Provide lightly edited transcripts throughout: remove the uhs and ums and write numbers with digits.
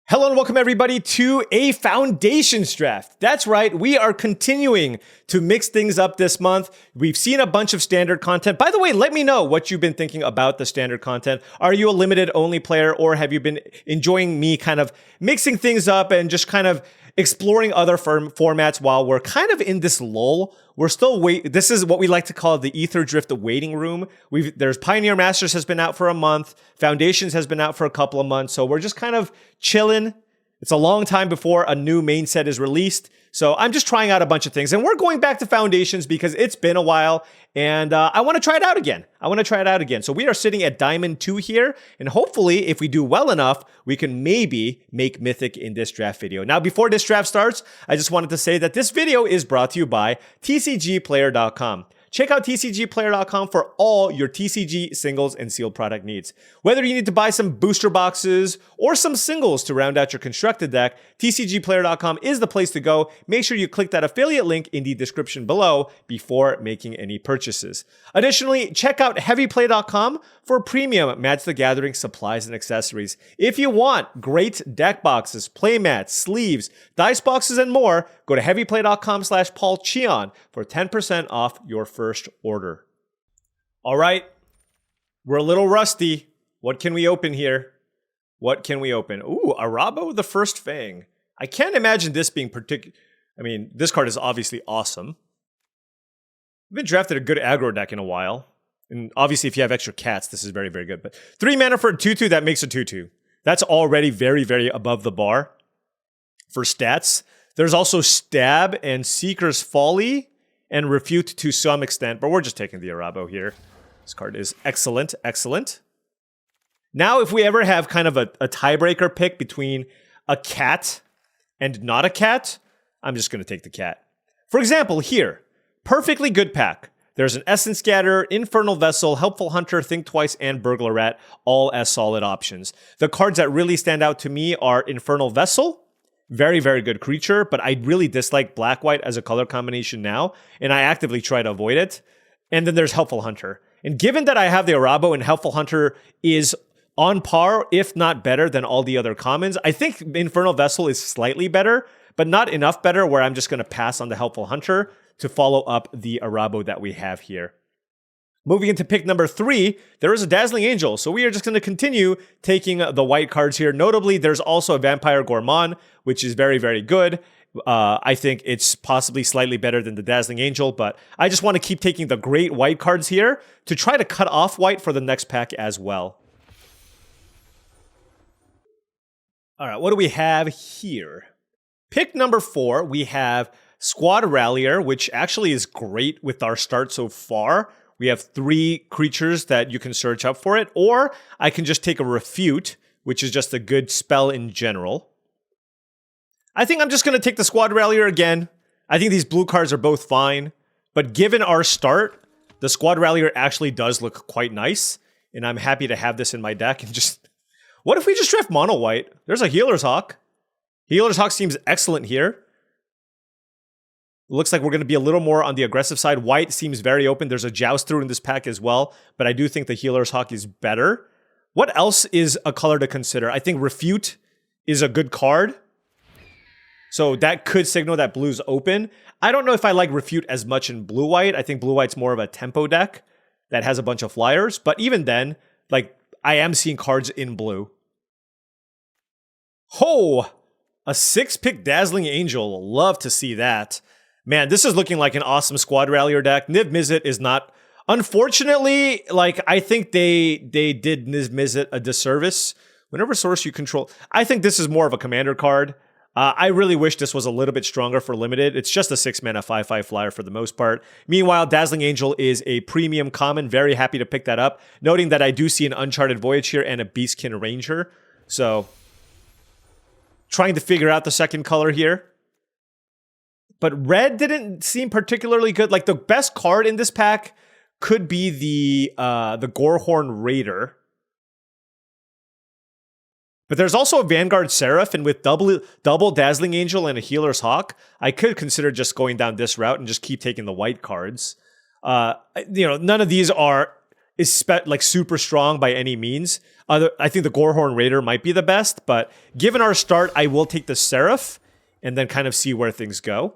Hello and welcome everybody to a Foundations draft. That's right, we are continuing to mix things up this month. We've seen a bunch of standard content. By the way, let me know what you've been thinking about the standard content. Are you a limited only player, or have you been enjoying me kind of mixing things up and just kind of exploring other formats while we're kind of in this lull? We're still this is what we like to call the Ether Drift waiting room. There's Pioneer Masters has been out for a month. Foundations has been out for a couple of months. So we're just kind of chilling. It's a long time before a new main set is released. So I'm just trying out a bunch of things. And we're going back to Foundations because it's been a while. And I want to try it out again. So we are sitting at Diamond 2 here. And hopefully, if we do well enough, we can maybe make Mythic in this draft video. Now, before this draft starts, I just wanted to say that this video is brought to you by TCGplayer.com. Check out TCGplayer.com for all your TCG singles and sealed product needs. Whether you need to buy some booster boxes or some singles to round out your constructed deck, TCGplayer.com is the place to go. Make sure you click that affiliate link in the description below before making any purchases. Additionally, check out HeavyPlay.com for premium Magic the Gathering supplies and accessories. If you want great deck boxes, playmats, sleeves, dice boxes, and more, go to HeavyPlay.com/paulcheon for 10% off your first order. All right, we're a little rusty. What can we open here? What can we open? Ooh, Arabo the First Fang. I can't imagine this being I mean, this card is obviously awesome. I've been drafted a good aggro deck in a while. And obviously, if you have extra cats, this is very, very good. But 3 mana for a 2/2, that makes a 2/2. That's already very, very above the bar for stats. There's also Stab and Seeker's Folly and Refute to some extent, but we're just taking the Arabo here. This card is excellent, excellent. Now, if we ever have kind of a tiebreaker pick between a cat and not a cat, I'm just going to take the cat. For example, here, perfectly good pack. There's an Essence Scatter, Infernal Vessel, Helpful Hunter, Think Twice, and Burglar Rat, all as solid options. The cards that really stand out to me are Infernal Vessel, very, very good creature, but I really dislike black-white as a color combination now, and I actively try to avoid it. And then there's Helpful Hunter. And given that I have the Arabo and Helpful Hunter is on par, if not better, than all the other commons, I think Infernal Vessel is slightly better, but not enough better where I'm just going to pass on the Helpful Hunter to follow up the Arabo that we have here. Moving into pick number 3, there is a Dazzling Angel, so we are just going to continue taking the white cards here. Notably, there's also a Vampire Gourmand, which is very, very good. I think it's possibly slightly better than the Dazzling Angel, but I just want to keep taking the great white cards here to try to cut off white for the next pack as well. All right, what do we have here? Pick number 4, we have Squad Rallier, which actually is great with our start so far. We have 3 creatures that you can search up for it, or I can just take a Refute, which is just a good spell in general. I think I'm just going to take the Squad Rallier again. I think these blue cards are both fine, but given our start, the Squad Rallier actually does look quite nice, and I'm happy to have this in my deck. And just, what if we just draft mono white? There's a Healer's Hawk. Healer's Hawk seems excellent here. Looks like we're going to be a little more on the aggressive side. White seems very open. There's a Joust through in this pack as well, but I do think the Healer's Hawk is better. What else is a color to consider? I think Refute is a good card. So that could signal that blue's open. I don't know if I like Refute as much in blue-white. I think blue-white's more of a tempo deck that has a bunch of flyers. But even then, like, I am seeing cards in blue. Oh, a 6-pick Dazzling Angel. Love to see that. Man, this is looking like an awesome Squad Rallier deck. Niv Mizzet is not... Unfortunately, like, I think they did Niv Mizzet a disservice. Whenever source you control... I think this is more of a commander card. I really wish this was a little bit stronger for limited. It's just a 6-mana 5/5 flyer for the most part. Meanwhile, Dazzling Angel is a premium common. Very happy to pick that up. Noting that I do see an Uncharted Voyage here and a Beastkin Ranger. So, trying to figure out the second color here. But red didn't seem particularly good. Like, the best card in this pack could be the Gorehorn Raider. But there's also a Vanguard Seraph, and with double Dazzling Angel and a Healer's Hawk, I could consider just going down this route and just keep taking the white cards. None of these are like super strong by any means. I think the Gorehorn Raider might be the best, but given our start, I will take the Seraph and then kind of see where things go.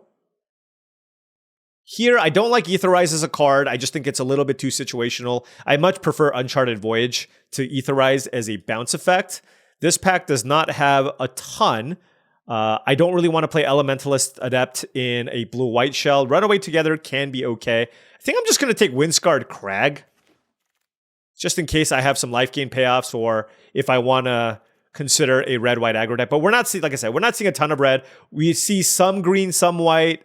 Here, I don't like Aetherize as a card. I just think it's a little bit too situational. I much prefer Uncharted Voyage to Aetherize as a bounce effect. This pack does not have a ton. I don't really want to play Elementalist Adept in a blue-white shell. Runaway Together can be okay. I think I'm just going to take Windscarred Crag, just in case I have some life gain payoffs or if I want to consider a red-white aggro deck. But we're not seeing, like I said, we're not seeing a ton of red. We see some green, some white.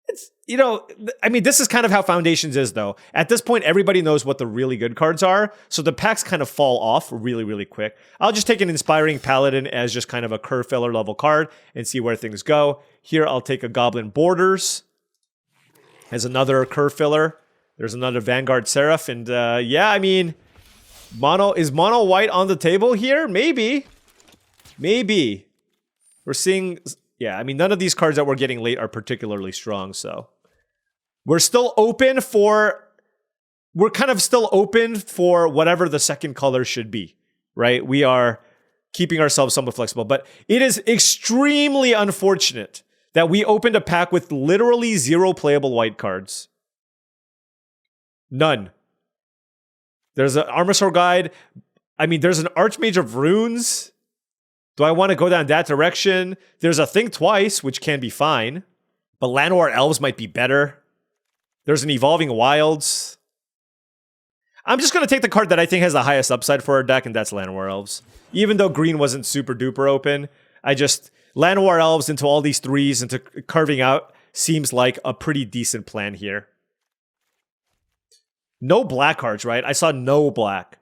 It's, you know, I mean, this is kind of how Foundations is, though. At this point, everybody knows what the really good cards are, so the packs kind of fall off really, really quick. I'll just take an Inspiring Paladin as just kind of a curve filler level card and see where things go. Here, I'll take a Goblin Borders as another curve filler. There's another Vanguard Seraph, and yeah, I mean, is mono white on the table here? Maybe. Maybe. We're seeing... Yeah, I mean, none of these cards that we're getting late are particularly strong, so... We're still open for... We're kind of still open for whatever the second color should be, right? We are keeping ourselves somewhat flexible, but it is extremely unfortunate that we opened a pack with literally 0 playable white cards. None. There's an Armasaur Guide. I mean, there's an Archmage of Runes. Do I want to go down that direction? There's a Think Twice, which can be fine. But Llanowar Elves might be better. There's an Evolving Wilds. I'm just going to take the card that I think has the highest upside for our deck, and that's Llanowar Elves. Even though green wasn't super duper open, Llanowar Elves into all these 3s, into carving out, seems like a pretty decent plan here. No black cards, right? I saw no black.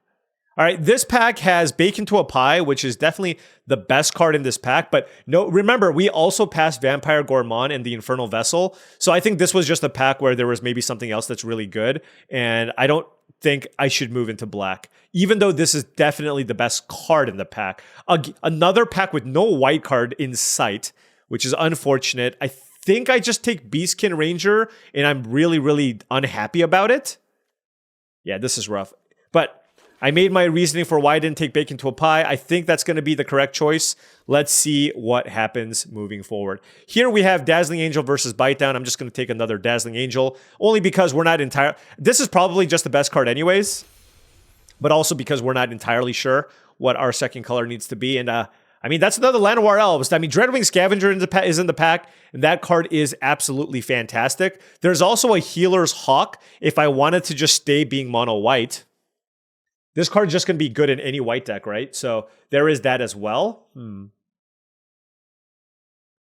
All right, this pack has Bacon to a Pie, which is definitely the best card in this pack. But no, remember, we also passed Vampire Gourmand and the Infernal Vessel. So I think this was just a pack where there was maybe something else that's really good. And I don't think I should move into black, even though this is definitely the best card in the pack. Another pack with no white card in sight, which is unfortunate. I think I just take Beastkin Ranger, and I'm really, really unhappy about it. Yeah, this is rough. But... I made my reasoning for why I didn't take Bacon to a Pie. I think that's going to be the correct choice. Let's see what happens moving forward. Here we have Dazzling Angel versus Bite Down. I'm just going to take another Dazzling Angel, only because we're not entirely... This is probably just the best card anyways, but also because we're not entirely sure what our second color needs to be. And I mean, that's another Llanowar Elves. I mean, Dreadwing Scavenger is in the pack, and that card is absolutely fantastic. There's also a Healer's Hawk if I wanted to just stay being mono white. This card's just going to be good in any white deck, right? So there is that as well.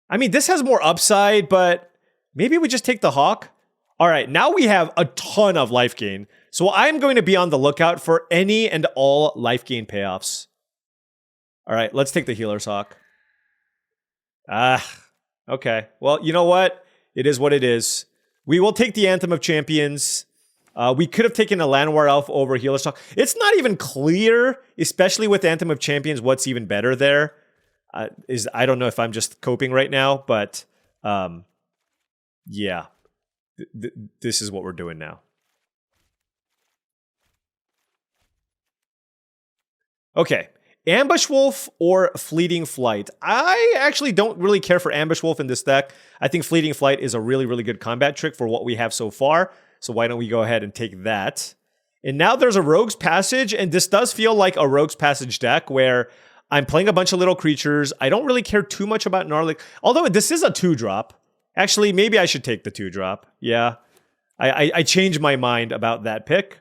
I mean, this has more upside, but maybe we just take the Hawk. All right, now we have a ton of life gain. So I'm going to be on the lookout for any and all life gain payoffs. All right, let's take the Healer's Hawk. Okay. Well, you know what? It is what it is. We will take the Anthem of Champions. We could have taken a Llanowar Elf over Healer's Hawk. It's not even clear, especially with Anthem of Champions, what's even better there. I don't know if I'm just coping right now, but yeah, this is what we're doing now. Okay, Ambush Wolf or Fleeting Flight. I actually don't really care for Ambush Wolf in this deck. I think Fleeting Flight is a really, really good combat trick for what we have so far. So why don't we go ahead and take that? And now there's a Rogue's Passage, and this does feel like a Rogue's Passage deck where I'm playing a bunch of little creatures. I don't really care too much about Gnarly. Although this is a 2-drop. Actually, maybe I should take the 2-drop. Yeah. I changed my mind about that pick.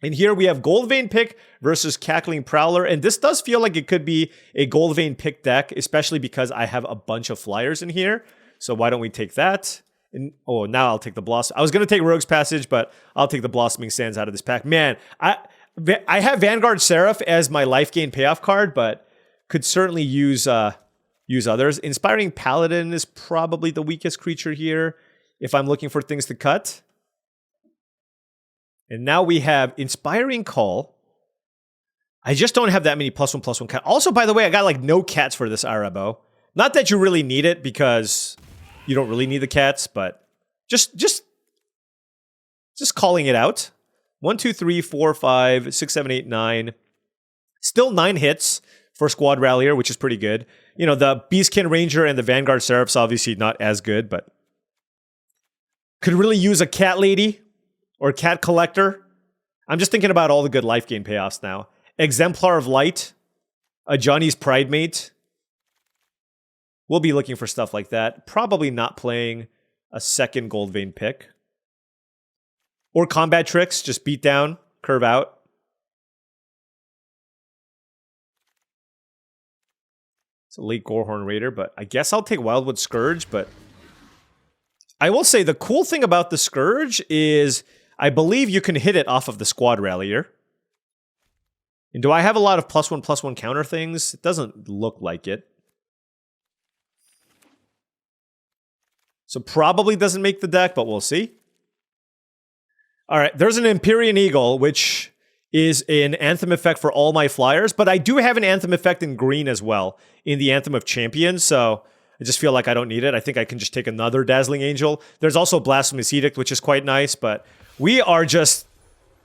And here we have Goldvein Pick versus Cackling Prowler. And this does feel like it could be a Goldvein Pick deck, especially because I have a bunch of flyers in here. So why don't we take that? And, oh, now I'll take the Blossom. I was going to take Rogue's Passage, but I'll take the Blossoming Sands out of this pack. Man, I have Seraph as my life gain payoff card, but could certainly use others. Inspiring Paladin is probably the weakest creature here if I'm looking for things to cut. And now we have Inspiring Call. I just don't have that many +1/+1 cat. Also, by the way, I got like no cats for this Arabo. Not that you really need it because you don't really need the cats, but just calling it out. 1, 2, 3, 4, 5, 6, 7, 8, 9. Still 9 hits for Squad Rallier, which is pretty good. You know, the Beastkin Ranger and the Vanguard Seraph's obviously not as good, but could really use a Cat Lady or Cat Collector. I'm just thinking about all the good life gain payoffs now. Exemplar of Light, a Johnny's Pride Mate. We'll be looking for stuff like that. Probably not playing a second Gold Vein pick. Or Combat Tricks, just beat down, curve out. It's a late Gorehorn Raider, but I guess I'll take Wildwood Scourge, but I will say the cool thing about the Scourge is I believe you can hit it off of the Squad Rallier. And do I have a lot of +1/+1 counter things? It doesn't look like it. So probably doesn't make the deck, but we'll see. All right, there's an Empyrean Eagle, which is an Anthem effect for all my flyers, but I do have an Anthem effect in green as well in the Anthem of Champions, so I just feel like I don't need it. I think I can just take another Dazzling Angel. There's also Blasphemous Edict, which is quite nice, but we are just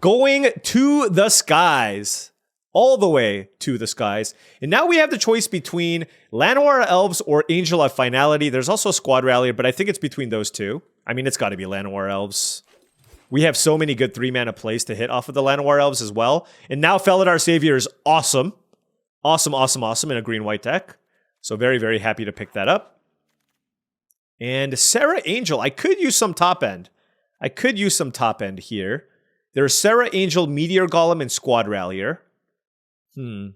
going to the skies. All the way to the skies. And now we have the choice between Llanowar Elves or Angel of Finality. There's also Squad Rallier, but I think it's between those two. I mean, it's got to be Llanowar Elves. We have so many good 3-mana plays to hit off of the Llanowar Elves as well. And now Felidar Savior is awesome. Awesome, awesome, awesome in a green-white deck. So very, very happy to pick that up. And Serra Angel. I could use some top end. I could use some top end here. There's Serra Angel, Meteor Golem, and Squad Rallier. You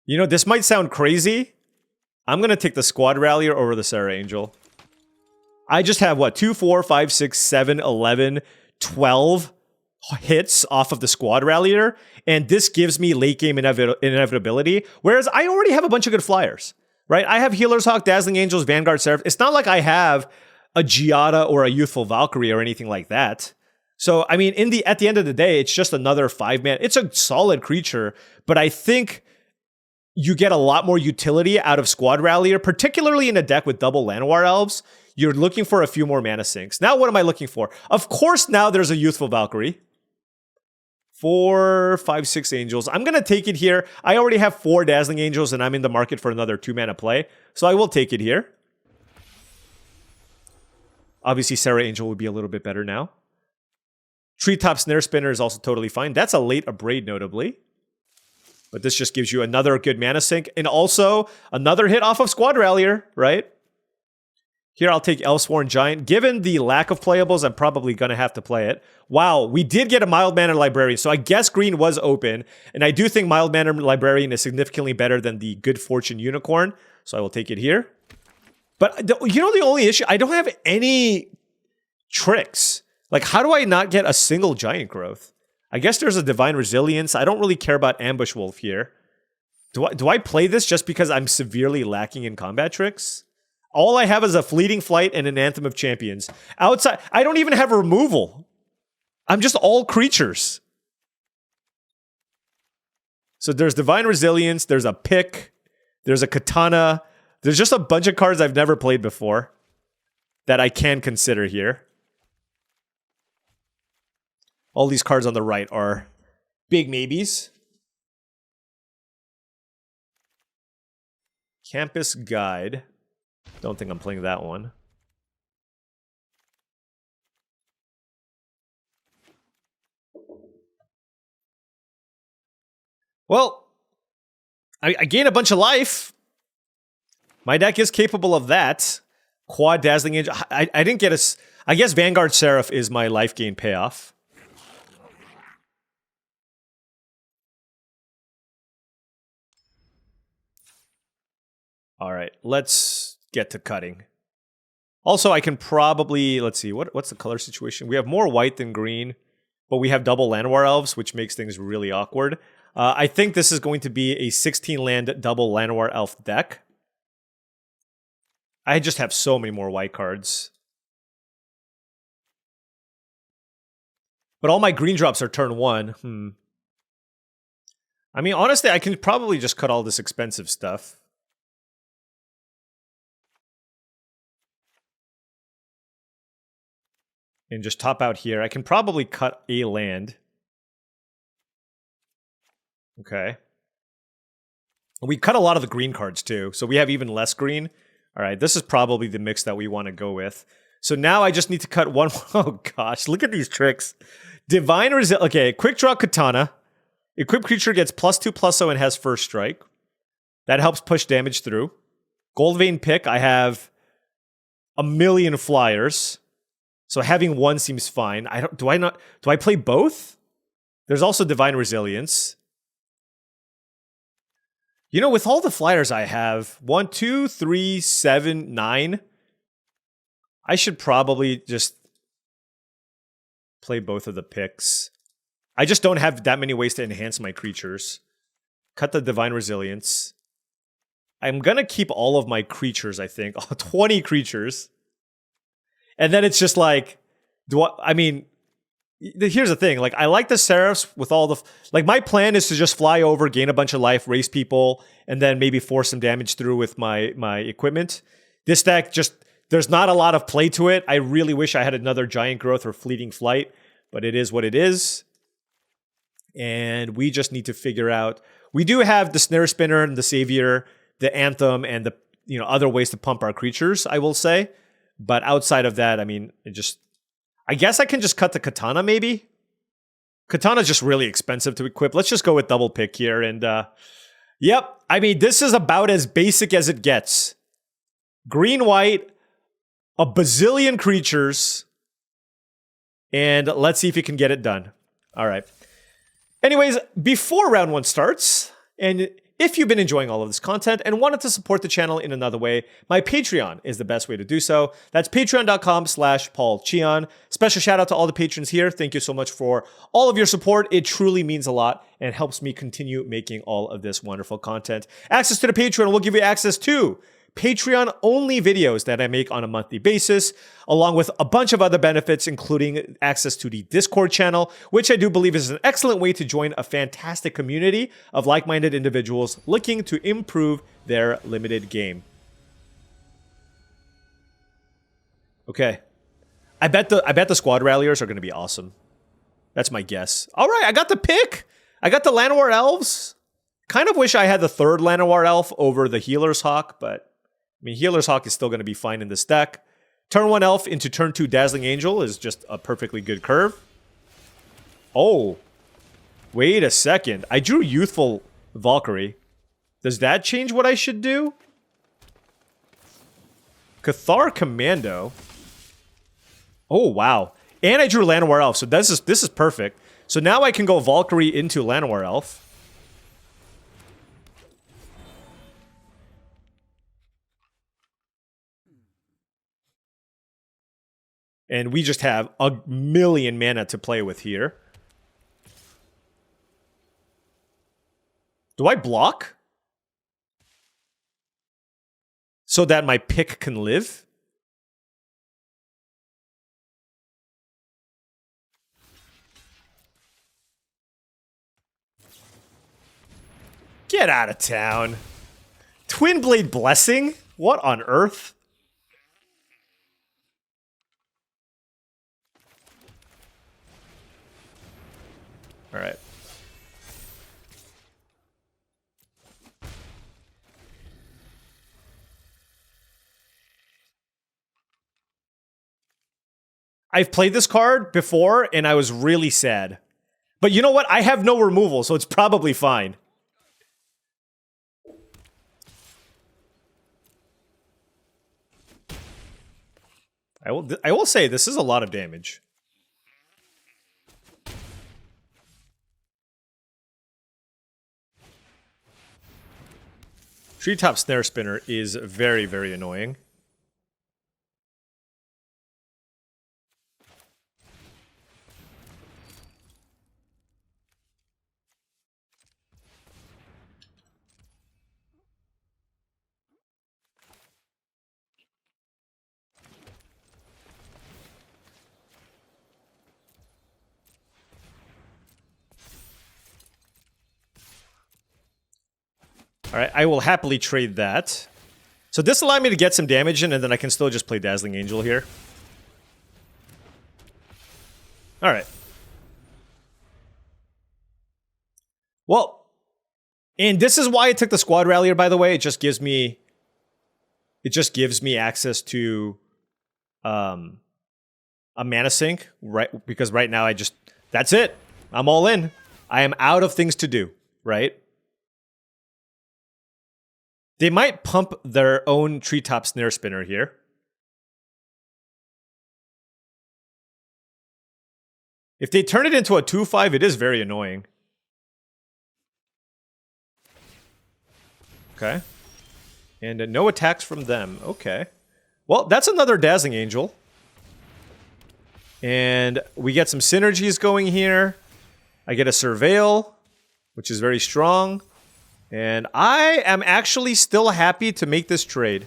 know, this might sound crazy. I'm going to take the Squad Rallier over the Serra Angel. I just have, what, 2, 4, 5, 6, 7, 11, 12 hits off of the Squad Rallier, and this gives me late game inevitability, whereas I already have a bunch of good flyers, right? I have Healer's Hawk, Dazzling Angels, Vanguard Seraph. It's not like I have a Giada or a Youthful Valkyrie or anything like that. So, I mean, at the end of the day, it's just another 5-man. It's a solid creature, but I think you get a lot more utility out of Squad Rallier, particularly in a deck with double Llanowar Elves. You're looking for a few more mana sinks. Now, what am I looking for? Of course, now there's a Youthful Valkyrie. 4, 5, 6 Angels. I'm going to take it here. I already have 4 Dazzling Angels, and I'm in the market for another 2-mana play. So I will take it here. Obviously, Serra Angel would be a little bit better now. Treetop Snare Spinner is also totally fine. That's a late Abrade, notably. But this just gives you another good mana sink. And also, another hit off of Squad Rallier, right? Here, I'll take Elsworn Giant. Given the lack of playables, I'm probably going to have to play it. Wow, we did get a Mild Mannered Librarian. So I guess green was open. And I do think Mild Mannered Librarian is significantly better than the Good Fortune Unicorn. So I will take it here. But you know the only issue? I don't have any tricks. Like, how do I not get a single Giant Growth? I guess there's a Divine Resilience. I don't really care about Ambush Wolf here. Do I play this just because I'm severely lacking in combat tricks? All I have is a Fleeting Flight and an Anthem of Champions. Outside, I don't even have removal. I'm just all creatures. So there's Divine Resilience, there's a Pick, there's a Katana. There's just a bunch of cards I've never played before that I can consider here. All these cards on the right are big maybes. Campus Guide. Don't think I'm playing that one. Well, I gain a bunch of life. My deck is capable of that. Quad Dazzling Angel. I didn't get a... I guess Vanguard Seraph is my life gain payoff. All right, let's get to cutting. Also, I can probably... Let's see, what's the color situation? We have more white than green, but we have double Llanowar Elves, which makes things really awkward. I think this is going to be a 16-land double Llanowar Elf deck. I just have so many more white cards. But all my green drops are turn 1. I mean, honestly, I can probably just cut all this expensive stuff. and just top out here. I can probably cut a land. Okay. We cut a lot of the green cards too, so we have even less green. All right, this is probably the mix that we want to go with. So now I just need to cut one. Oh gosh, look at these tricks. Divine Resilience. Okay, quick draw Katana. Equipped creature gets +2/+0 and has first strike. That helps push damage through. Gold Vein Pick, I have a million flyers. So having one seems fine. Do I play both? There's also Divine Resilience. You know, with all the flyers I have, 1, 2, 3, 7, 9, I should probably just play both of the picks. I just don't have that many ways to enhance my creatures. Cut the Divine Resilience. I'm going to keep all of my creatures, I think. 20 creatures. And then it's just like, here's the thing. Like, I like the Seraphs with all the... Like, my plan is to just fly over, gain a bunch of life, race people, and then maybe force some damage through with my equipment. This deck just... There's not a lot of play to it. I really wish I had another Giant Growth or Fleeting Flight, but it is what it is. And we just need to figure out... We do have the Snare Spinner and the Savior, the Anthem, and the other ways to pump our creatures, I will say. But outside of that, I mean, I guess I can just cut the Katana, maybe? Katana's just really expensive to equip. Let's just go with double pick here. And, yep. I mean, this is about as basic as it gets. Green-white, a bazillion creatures, and let's see if you can get it done. All right. Anyways, before round one starts, and if you've been enjoying all of this content and wanted to support the channel in another way, my Patreon is the best way to do so. That's patreon.com/paulcheon. Special shout out to all the patrons here. Thank you so much for all of your support. It truly means a lot and helps me continue making all of this wonderful content. Access to the Patreon will give you access to Patreon-only videos that I make on a monthly basis, along with a bunch of other benefits, including access to the Discord channel, which I do believe is an excellent way to join a fantastic community of like-minded individuals looking to improve their limited game. Okay. I bet the squad ralliers are going to be awesome. That's my guess. All right, I got the pick. I got the Llanowar Elves. Kind of wish I had the third Llanowar Elf over the Healer's Hawk, but I mean, Healer's Hawk is still going to be fine in this deck. Turn 1 Elf into turn 2 Dazzling Angel is just a perfectly good curve. Oh. Wait a second. I drew Youthful Valkyrie. Does that change what I should do? Cathar Commando. Oh, wow. And I drew Llanowar Elf, so this is perfect. So now I can go Valkyrie into Llanowar Elf. And we just have a million mana to play with here. Do I block? So that my pick can live? Get out of town. Twin Blade Blessing? What on earth? All right. I've played this card before, and I was really sad. But you know what? I have no removal, so it's probably fine. I will say, this is a lot of damage. Treetop Snare Spinner is very, very annoying. All right, I will happily trade that. So this allowed me to get some damage in, and then I can still just play Dazzling Angel here. All right. Well, and this is why I took the Squad Rallier, by the way. It just gives me access to a mana sink, right? Because right now that's it. I'm all in. I am out of things to do, right? They might pump their own Treetop Snare Spinner here. If they turn it into a 2/5, it is very annoying. Okay. And no attacks from them. Okay. Well, that's another Dazzling Angel. And we get some synergies going here. I get a Surveil, which is very strong. And I am actually still happy to make this trade.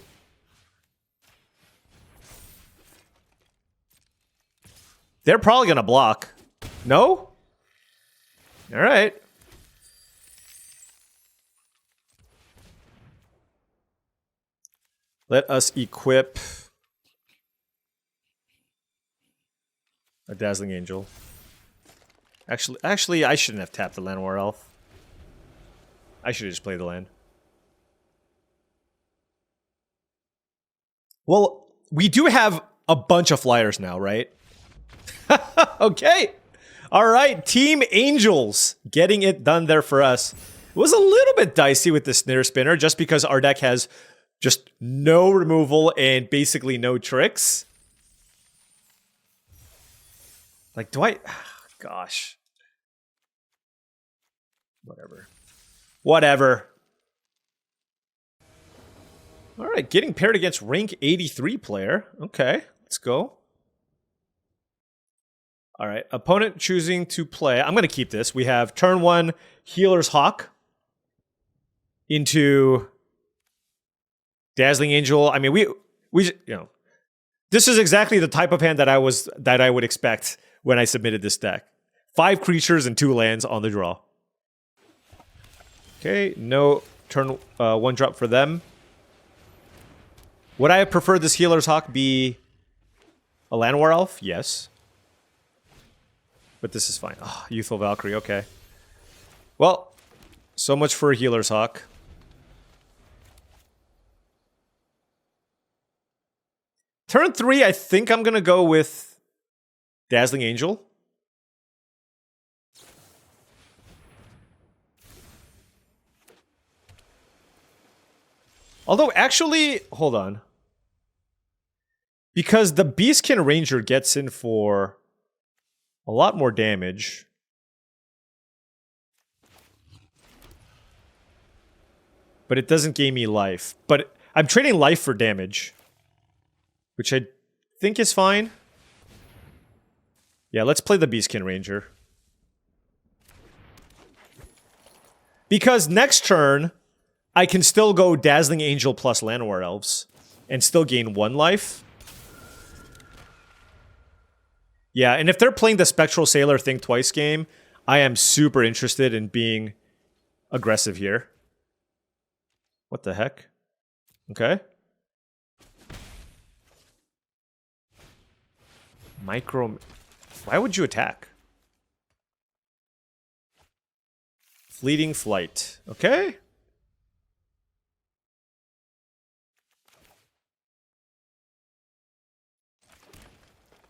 They're probably going to block. No? All right. Let us equip a Dazzling Angel. Actually, I shouldn't have tapped the Llanowar Elf. I should have just played the land. Well, we do have a bunch of flyers now, right? Okay. All right, Team Angels getting it done there for us. It was a little bit dicey with the Snare Spinner just because our deck has just no removal and basically no tricks. Like, do I... Gosh. Whatever. All right, getting paired against rank 83 player. Okay, let's go. All right, opponent choosing to play. I'm going to keep this. We have turn 1 Healer's Hawk into Dazzling Angel. I mean, we you know, this is exactly the type of hand that I would expect when I submitted this deck. 5 creatures and 2 lands on the draw. Okay, no turn 1 drop for them. Would I have preferred this Healer's Hawk be a Llanowar Elf? Yes. But this is fine. Oh, Youthful Valkyrie, okay. Well, so much for a Healer's Hawk. Turn 3, I think I'm going to go with Dazzling Angel. Although, actually, hold on. Because the Beastkin Ranger gets in for a lot more damage. But it doesn't gain me life. But I'm trading life for damage. Which I think is fine. Yeah, let's play the Beastkin Ranger. Because next turn, I can still go Dazzling Angel plus Llanowar Elves. And still gain 1 life. Yeah, and if they're playing the Spectral Sailor Think Twice game, I am super interested in being aggressive here. What the heck? Okay. Micro... Why would you attack? Fleeting Flight. Okay.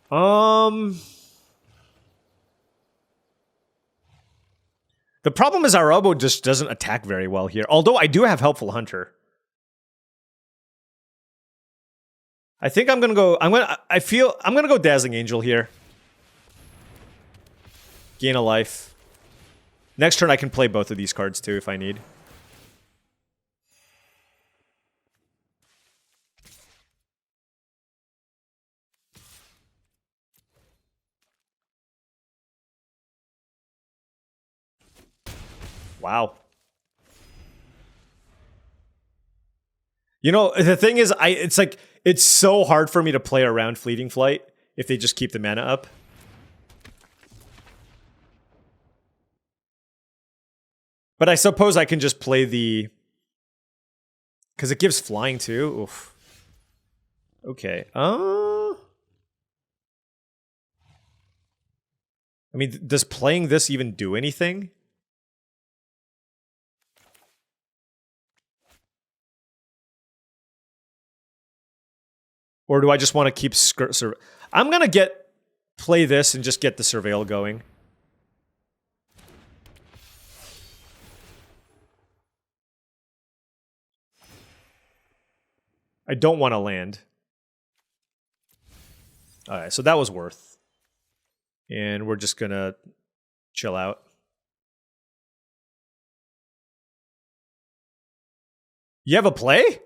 The problem is our elbow just doesn't attack very well here. Although I do have Helpful Hunter. I think I'm gonna go. I'm gonna go Dazzling Angel here. Gain a life. Next turn I can play both of these cards too if I need. Wow. You know, the thing is, it's so hard for me to play around Fleeting Flight if they just keep the mana up. But I suppose I can just play the... Because it gives flying too. Oof. Okay. I mean, does playing this even do anything? Or do I just want to keep I'm going to play this and just get the surveil going. I don't want to land. All right, so that was worth. And we're just going to chill out. You have a play?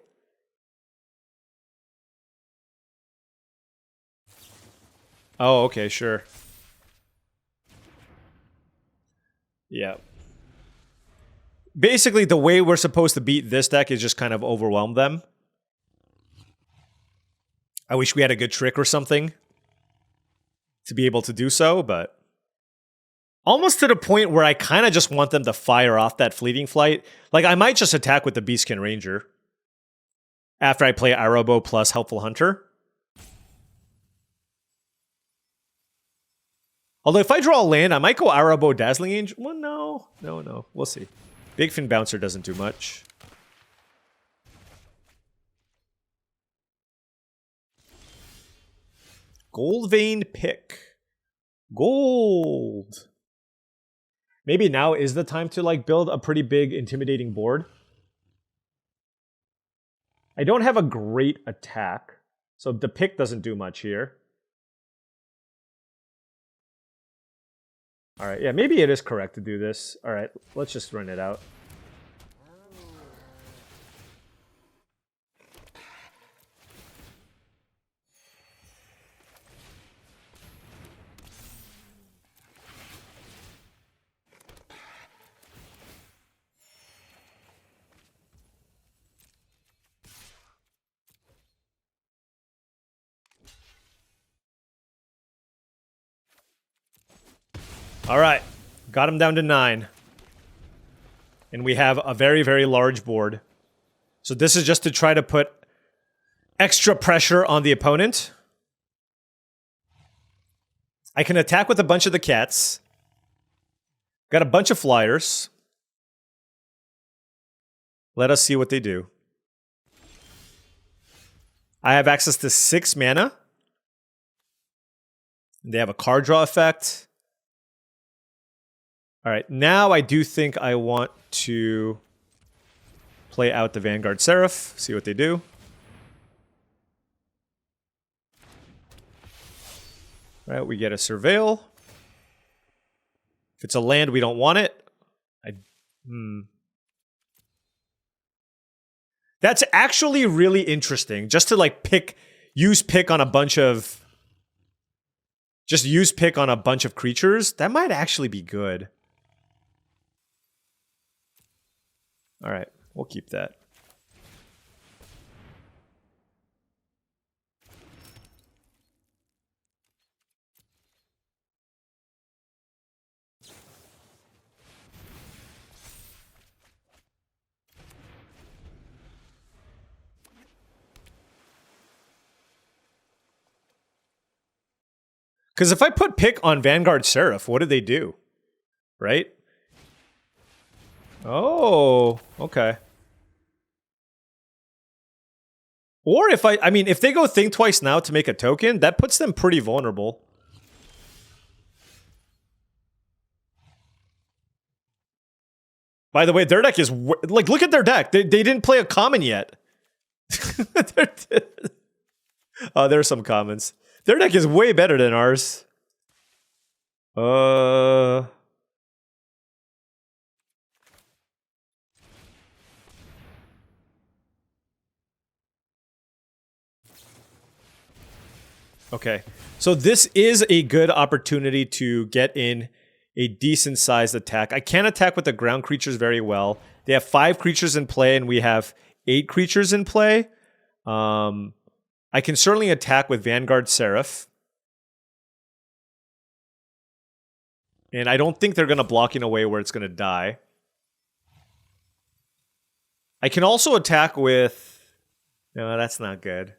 Oh, okay, sure. Yeah. Basically, the way we're supposed to beat this deck is just kind of overwhelm them. I wish we had a good trick or something to be able to do so, but almost to the point where I kind of just want them to fire off that Fleeting Flight. Like, I might just attack with the Beastkin Ranger after I play Arobo plus Helpful Hunter. Although if I draw a land, I might go Arobo Dazzling Angel. Well, no. We'll see. Big Fin Bouncer doesn't do much. Gold Vein Pick. Gold. Maybe now is the time to like build a pretty big, intimidating board. I don't have a great attack, so the pick doesn't do much here. All right, yeah, maybe it is correct to do this. All right, let's just run it out. All right, got him down to 9. And we have a very, very large board. So this is just to try to put extra pressure on the opponent. I can attack with a bunch of the cats. Got a bunch of flyers. Let us see what they do. I have access to 6 mana. They have a card draw effect. All right, now I do think I want to play out the Vanguard Seraph, see what they do. All right, we get a Surveil. If it's a land, we don't want it. That's actually really interesting, just to like use pick on a bunch of creatures. That might actually be good. All right, we'll keep that. Because if I put pick on Vanguard Seraph, what do they do? Right? Oh, okay. Or if if they go Think Twice Now to make a token, that puts them pretty vulnerable. By the way, their deck is like, look at their deck. They didn't play a common yet. Oh, there's some commons. Their deck is way better than ours. Okay, so this is a good opportunity to get in a decent sized attack. I can't attack with the ground creatures very well. They have 5 creatures in play and we have 8 creatures in play. I can certainly attack with Vanguard Seraph. And I don't think they're going to block in a way where it's going to die. I can also attack with... No, that's not good.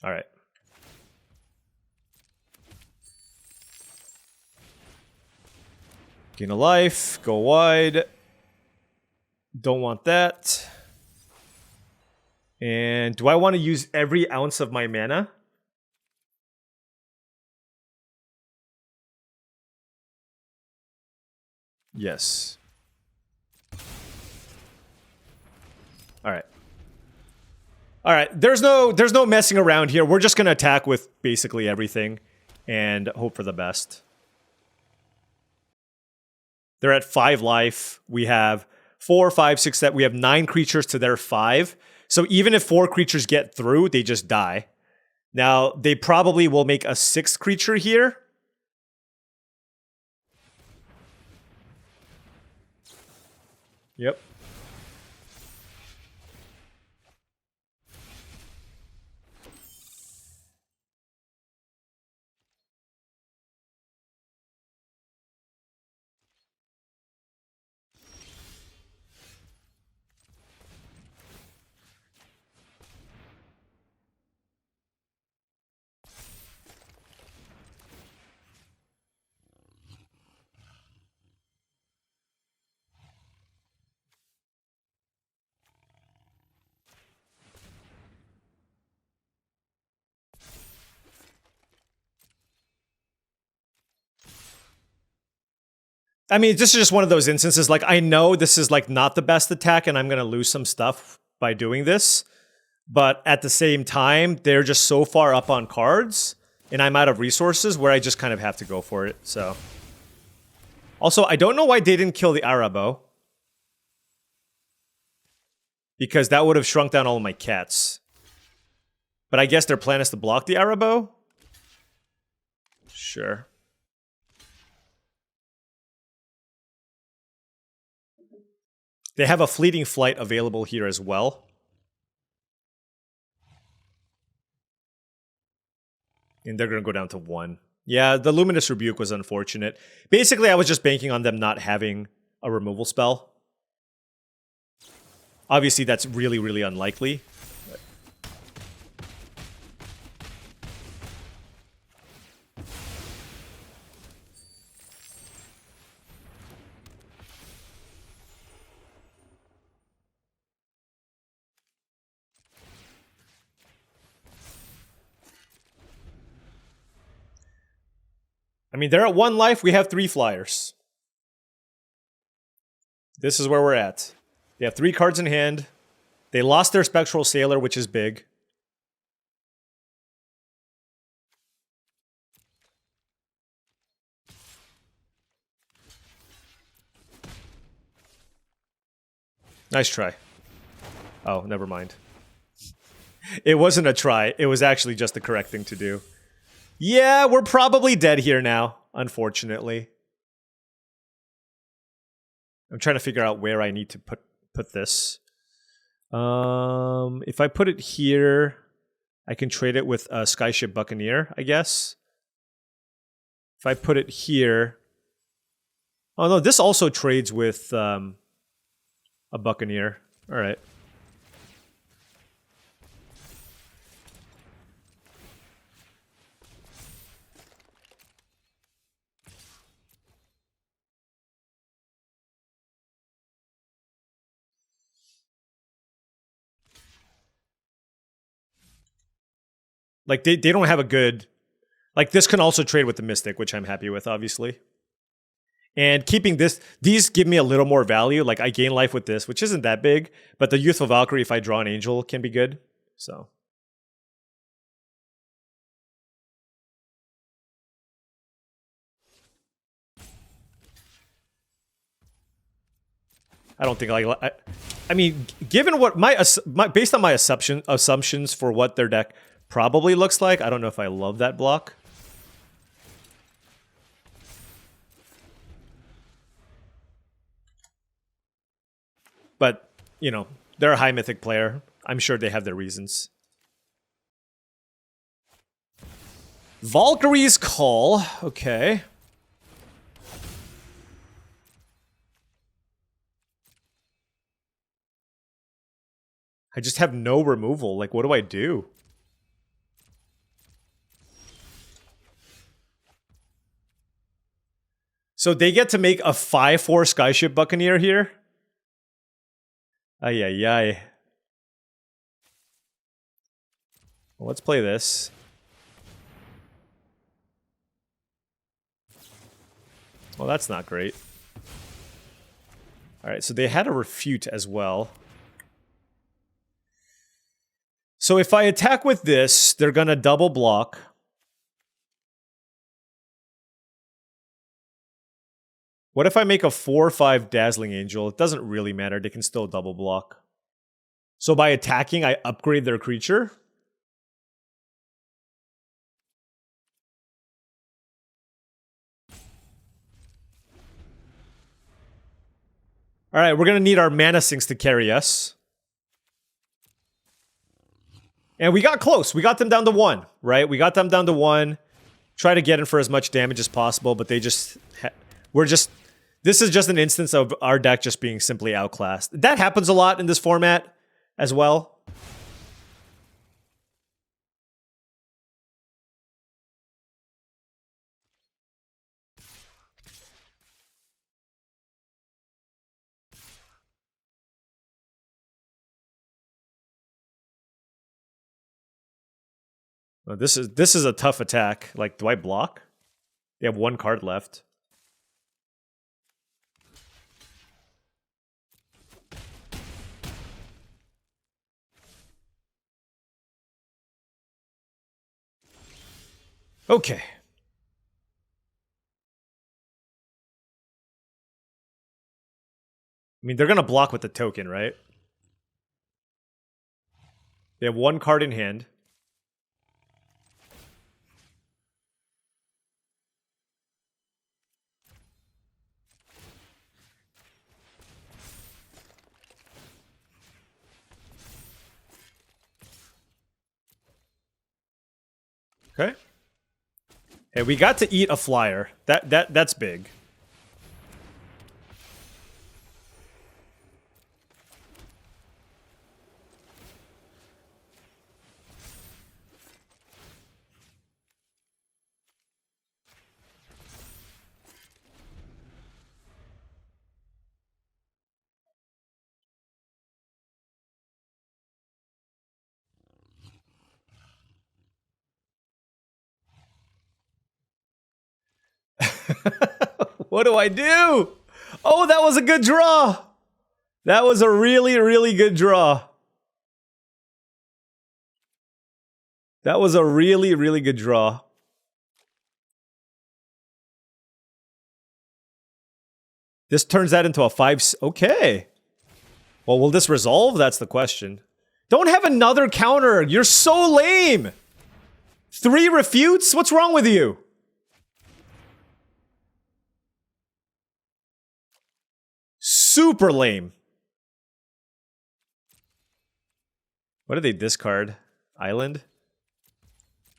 All right. Gain a life. Go wide. Don't want that. And do I want to use every ounce of my mana? Yes. All right. All right. There's no messing around here. We're just going to attack with basically everything and hope for the best. They're at 5 life. We have 4, 5, 6, 7. We have 9 creatures to their 5. So even if 4 creatures get through, they just die. Now, they probably will make a 6th creature here. Yep. I mean, this is just one of those instances. Like, I know this is like not the best attack and I'm going to lose some stuff by doing this. But at the same time, they're just so far up on cards and I'm out of resources where I just kind of have to go for it. So, also, I don't know why they didn't kill the Arabo. Because that would have shrunk down all of my cats. But I guess their plan is to block the Arabo? Sure. They have a fleeting flight available here as well. And they're going to go down to 1. Yeah, the Luminous Rebuke was unfortunate. Basically, I was just banking on them not having a removal spell. Obviously, that's really, really unlikely. I mean, they're at 1 life. We have 3 flyers. This is where we're at. They have 3 cards in hand. They lost their Spectral Sailor, which is big. Nice try. Oh, never mind. It wasn't a try. It was actually just the correct thing to do. Yeah, we're probably dead here now, unfortunately. I'm trying to figure out where I need to put this. If I put it here, I can trade it with a Skyship Buccaneer, I guess. If I put it here... Oh no, this also trades with a Buccaneer. Alright. Like, they don't have a good... Like, this can also trade with the Mystic, which I'm happy with, obviously. And keeping this... These give me a little more value. Like, I gain life with this, which isn't that big. But the Youthful Valkyrie, if I draw an Angel, can be good. So... I don't think I mean, given what based on my assumptions for what their deck probably looks like, I don't know if I love that block. But, you know, they're a high mythic player. I'm sure they have their reasons. Valkyrie's Call. Okay. I just have no removal. Like, what do I do? So they get to make a 5/4 Skyship Buccaneer here? Ay, ay, ay. Well, let's play this. Well, that's not great. Alright, so they had a refute as well. So if I attack with this, they're gonna double block. What if I make a 4/5 Dazzling Angel? It doesn't really matter, they can still double block. So by attacking, I upgrade their creature? Alright, we're gonna need our Mana Sinks to carry us. And we got close. We got them down to 1, right? We got them down to 1. Try to get in for as much damage as possible, but they just... This is just an instance of our deck just being simply outclassed. That happens a lot in this format as well. Oh, this is a tough attack. Like, do I block? They have 1 card left. Okay. I mean, they're gonna block with the token, right? They have 1 card in hand. Okay. Hey, we got to eat a flyer. That's big. What do I do? Oh, that was a good draw. That was a really, really good draw. That was a really, really good draw. This turns that into a 5... Okay. Well, will this resolve? That's the question. Don't have another counter. You're so lame. 3 refutes? What's wrong with you? Super lame. What did they discard? Island?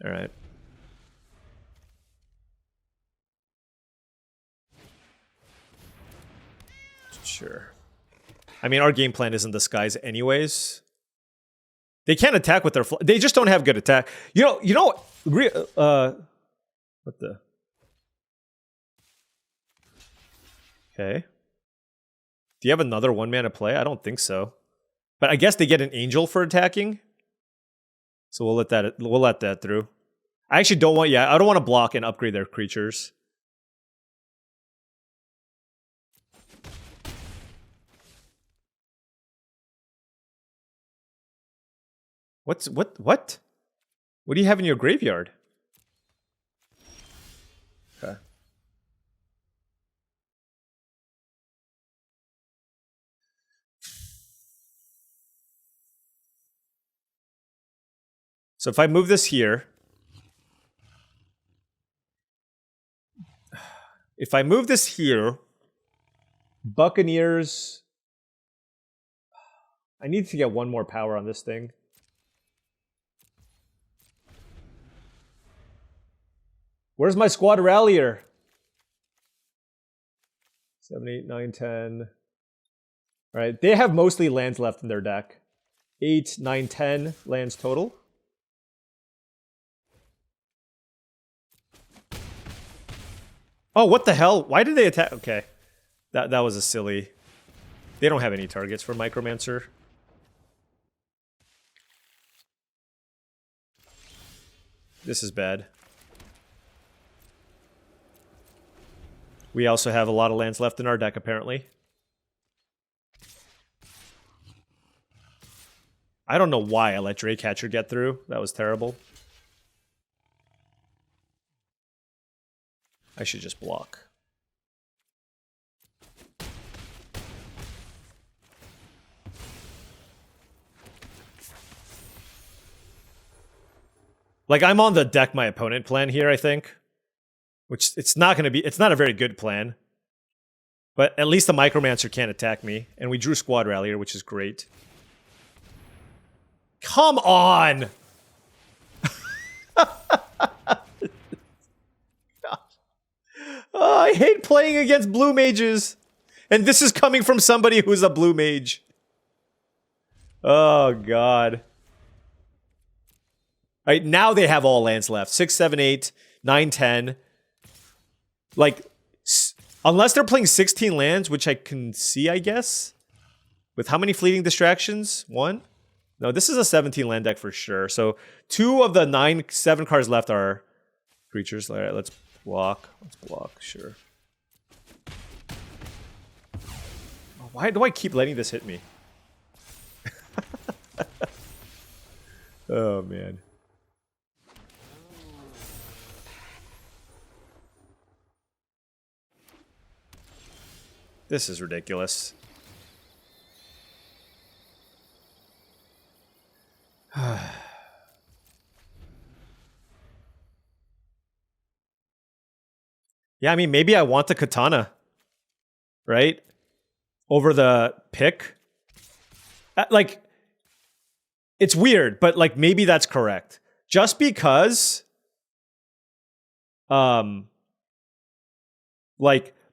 Alright. Sure. I mean, our game plan isn't the skies anyways. They can't attack with their... They just don't have good attack. You know... What the... Okay. Do you have another 1-mana play? I don't think so. But I guess they get an angel for attacking. So we'll let that through. I actually don't want... Yeah, I don't want to block and upgrade their creatures. What? What do you have in your graveyard? Okay. So if I move this here... If I move this here... Buccaneers... I need to get 1 more power on this thing. Where's my squad rallier? 7, 8, 9, 10. Alright, they have mostly lands left in their deck. 8, 9, 10 lands total. Oh, what the hell? Why did they attack? Okay. That was a silly... They don't have any targets for Micromancer. This is bad. We also have a lot of lands left in our deck, apparently. I don't know why I let Draycatcher get through. That was terrible. I should just block. Like, I'm on the deck my opponent plan here, I think. Which, it's not going to be... It's not a very good plan. But at least the Micromancer can't attack me. And we drew Squad Rallier, which is great. Come on! Oh, I hate playing against blue mages. And this is coming from somebody who's a blue mage. Oh, God. All right, now they have all lands left. 6, 7, 8, 9, 10. Like, unless they're playing 16 lands, which I can see, I guess. With how many fleeting distractions? 1? No, this is a 17 land deck for sure. So 2 of the 7 cards left are creatures. All right, let's block. Let's block, sure. Why do I keep letting this hit me? Oh, man. This is ridiculous. Yeah, I mean, maybe I want the katana, right? Over the pick. Like, it's weird, but like maybe that's correct. Just because, like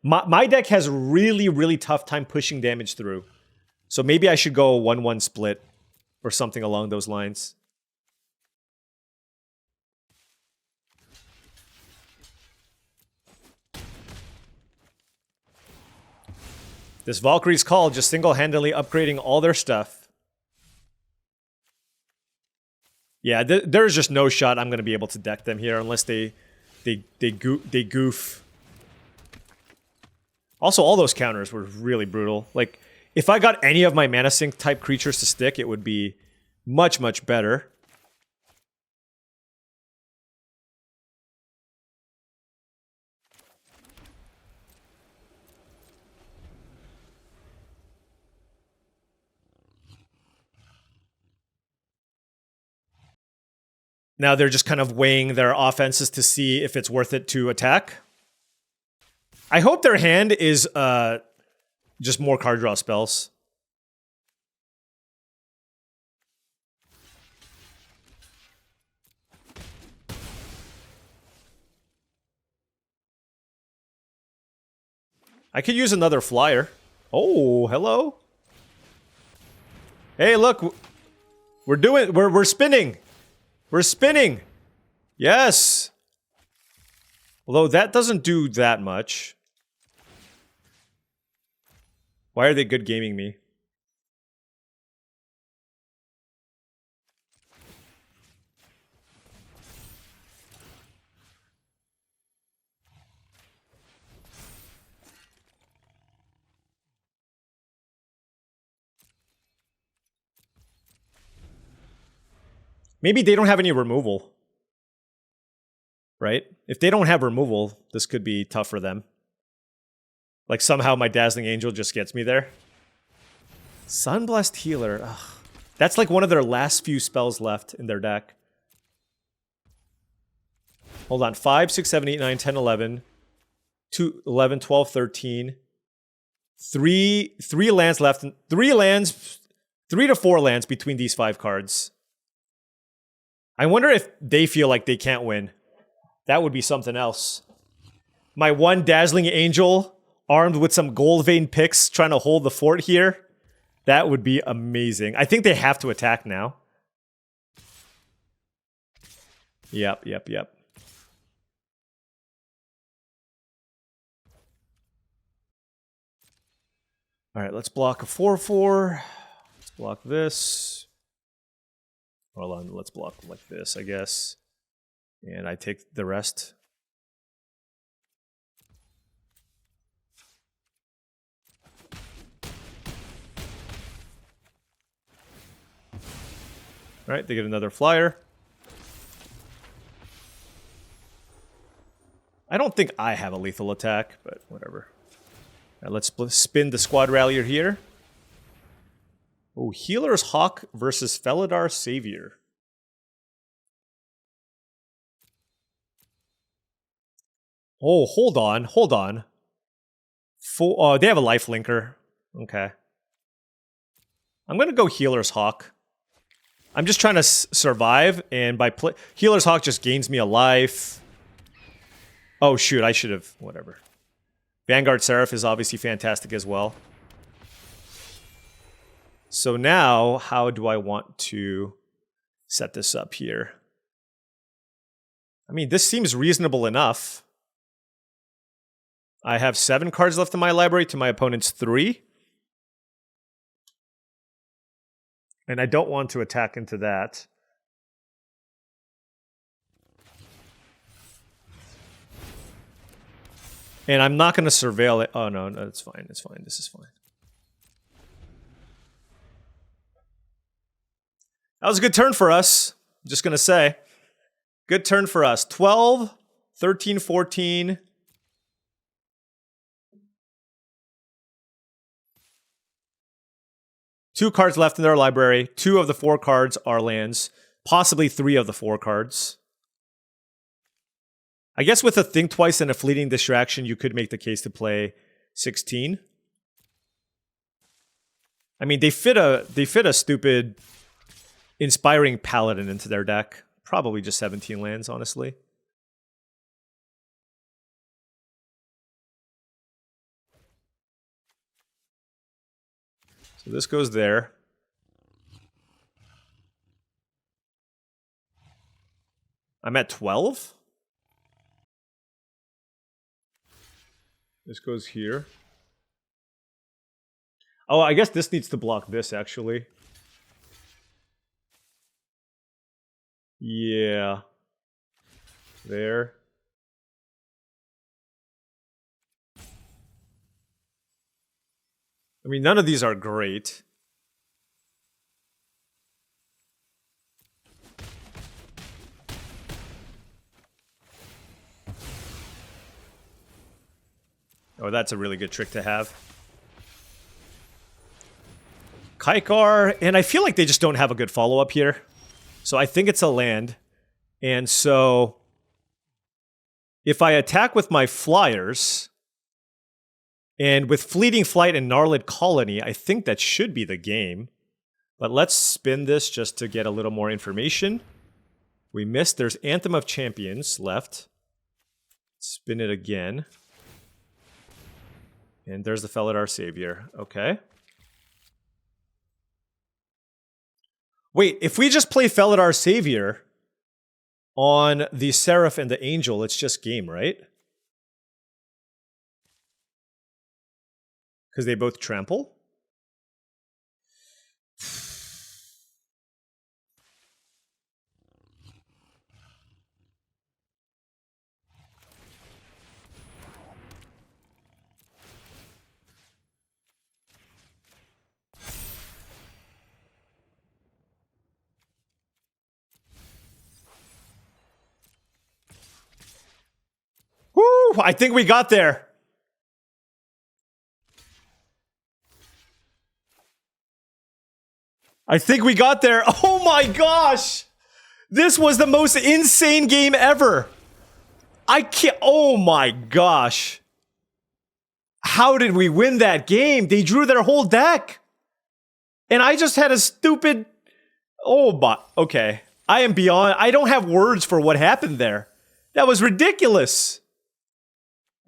my deck has really tough time pushing damage through. So maybe I should go a 1-1 split or something along those lines. This Valkyrie's Call just single-handedly upgrading all their stuff. Yeah, there's just no shot I'm going to be able to deck them here unless they goof. Also, all those counters were really brutal. Like, if I got any of my mana sink type creatures to stick, it would be much better. Now they're just kind of weighing their offenses to see if it's worth it to attack. I hope their hand is just more card draw spells. I could use another flyer. Oh, hello. Hey, look. We're spinning. We're spinning! Yes! Although that doesn't do that much. Why are they good gaming me? Maybe they don't have any removal. Right? If they don't have removal, this could be tough for them. Like somehow my Dazzling Angel just gets me there. Sunblessed Healer. Ugh. That's like one of their last few spells left in their deck. Hold on. 5, 6, 7, 8, 9, 10, 11. 2, 11, 12, 13. Three lands left. 3 lands. 3 to 4 lands between these 5 cards. I wonder if they feel like they can't win. That would be something else. My one Dazzling Angel, armed with some Gold Vein picks, trying to hold the fort here. That would be amazing. I think they have to attack now. Yep. All right, let's block a 4/4. Let's block this. Hold on, let's block like this, I guess. And I take the rest. All right, they get another flyer. I don't think I have a lethal attack, but whatever. All right, let's spin the squad rallier here. Oh, Healer's Hawk versus Felidar Savior. Oh, hold on, hold on. They have a life linker. Okay. I'm going to go Healer's Hawk. I'm just trying to survive, and by Healer's Hawk just gains me a life. Oh, shoot, I should have... Whatever. Vanguard Seraph is obviously fantastic as well. So now, how do I want to set this up here? I mean, this seems reasonable enough. I have 7 cards left in my library to my opponent's 3. And I don't want to attack into that. And I'm not going to surveil it. Oh, no, it's fine. It's fine. This is fine. That was a good turn for us. I'm just going to say. Good turn for us. 12, 13, 14. Two cards left in their library. 2 of the 4 cards are lands. Possibly 3 of the 4 cards. I guess with a Think Twice and a Fleeting Distraction, you could make the case to play 16. I mean, they fit a stupid Inspiring Paladin into their deck. Probably just 17 lands, honestly. So this goes there. I'm at 12? This goes here. Oh, I guess this needs to block this, actually. Yeah. There. I mean, none of these are great. Oh, that's a really good trick to have. Kaikar, and I feel like they just don't have a good follow-up here. So I think it's a land. And so if I attack with my flyers, and with Fleeting Flight and Gnarlid Colony, I think that should be the game. But let's spin this just to get a little more information. We missed. There's Anthem of Champions left. Spin it again. And there's the Felidar Savior. Okay. Wait, if we just play Felidar Savior on the Seraph and the Angel, it's just game, right? Because they both trample? Woo! I think we got there. I think we got there. Oh my gosh! This was the most insane game ever. I can't. Oh my gosh. How did we win that game? They drew their whole deck. And I just had a stupid. Oh my. Okay. I am beyond. I don't have words for what happened there. That was ridiculous.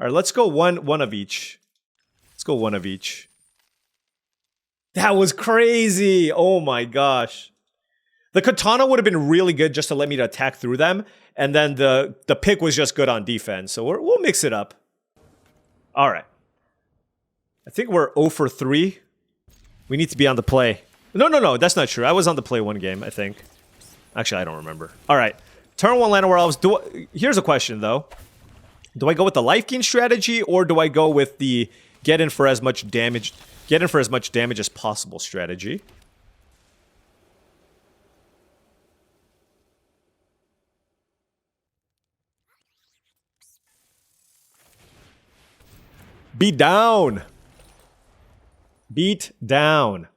All right, let's go one of each. Let's go one of each. That was crazy. Oh my gosh. The Katana would have been really good just to let me to attack through them. And then the pick was just good on defense. So we'll mix it up. All right. I think we're 0 for 3. We need to be on the play. No, that's not true. I was on the play one game, I think. Actually, I don't remember. All right. Turn 1 Llanowar Elves. Here's a question, though. Do I go with the life gain strategy, or do I go with the get in for as much damage as possible strategy? Beat down. Beat down.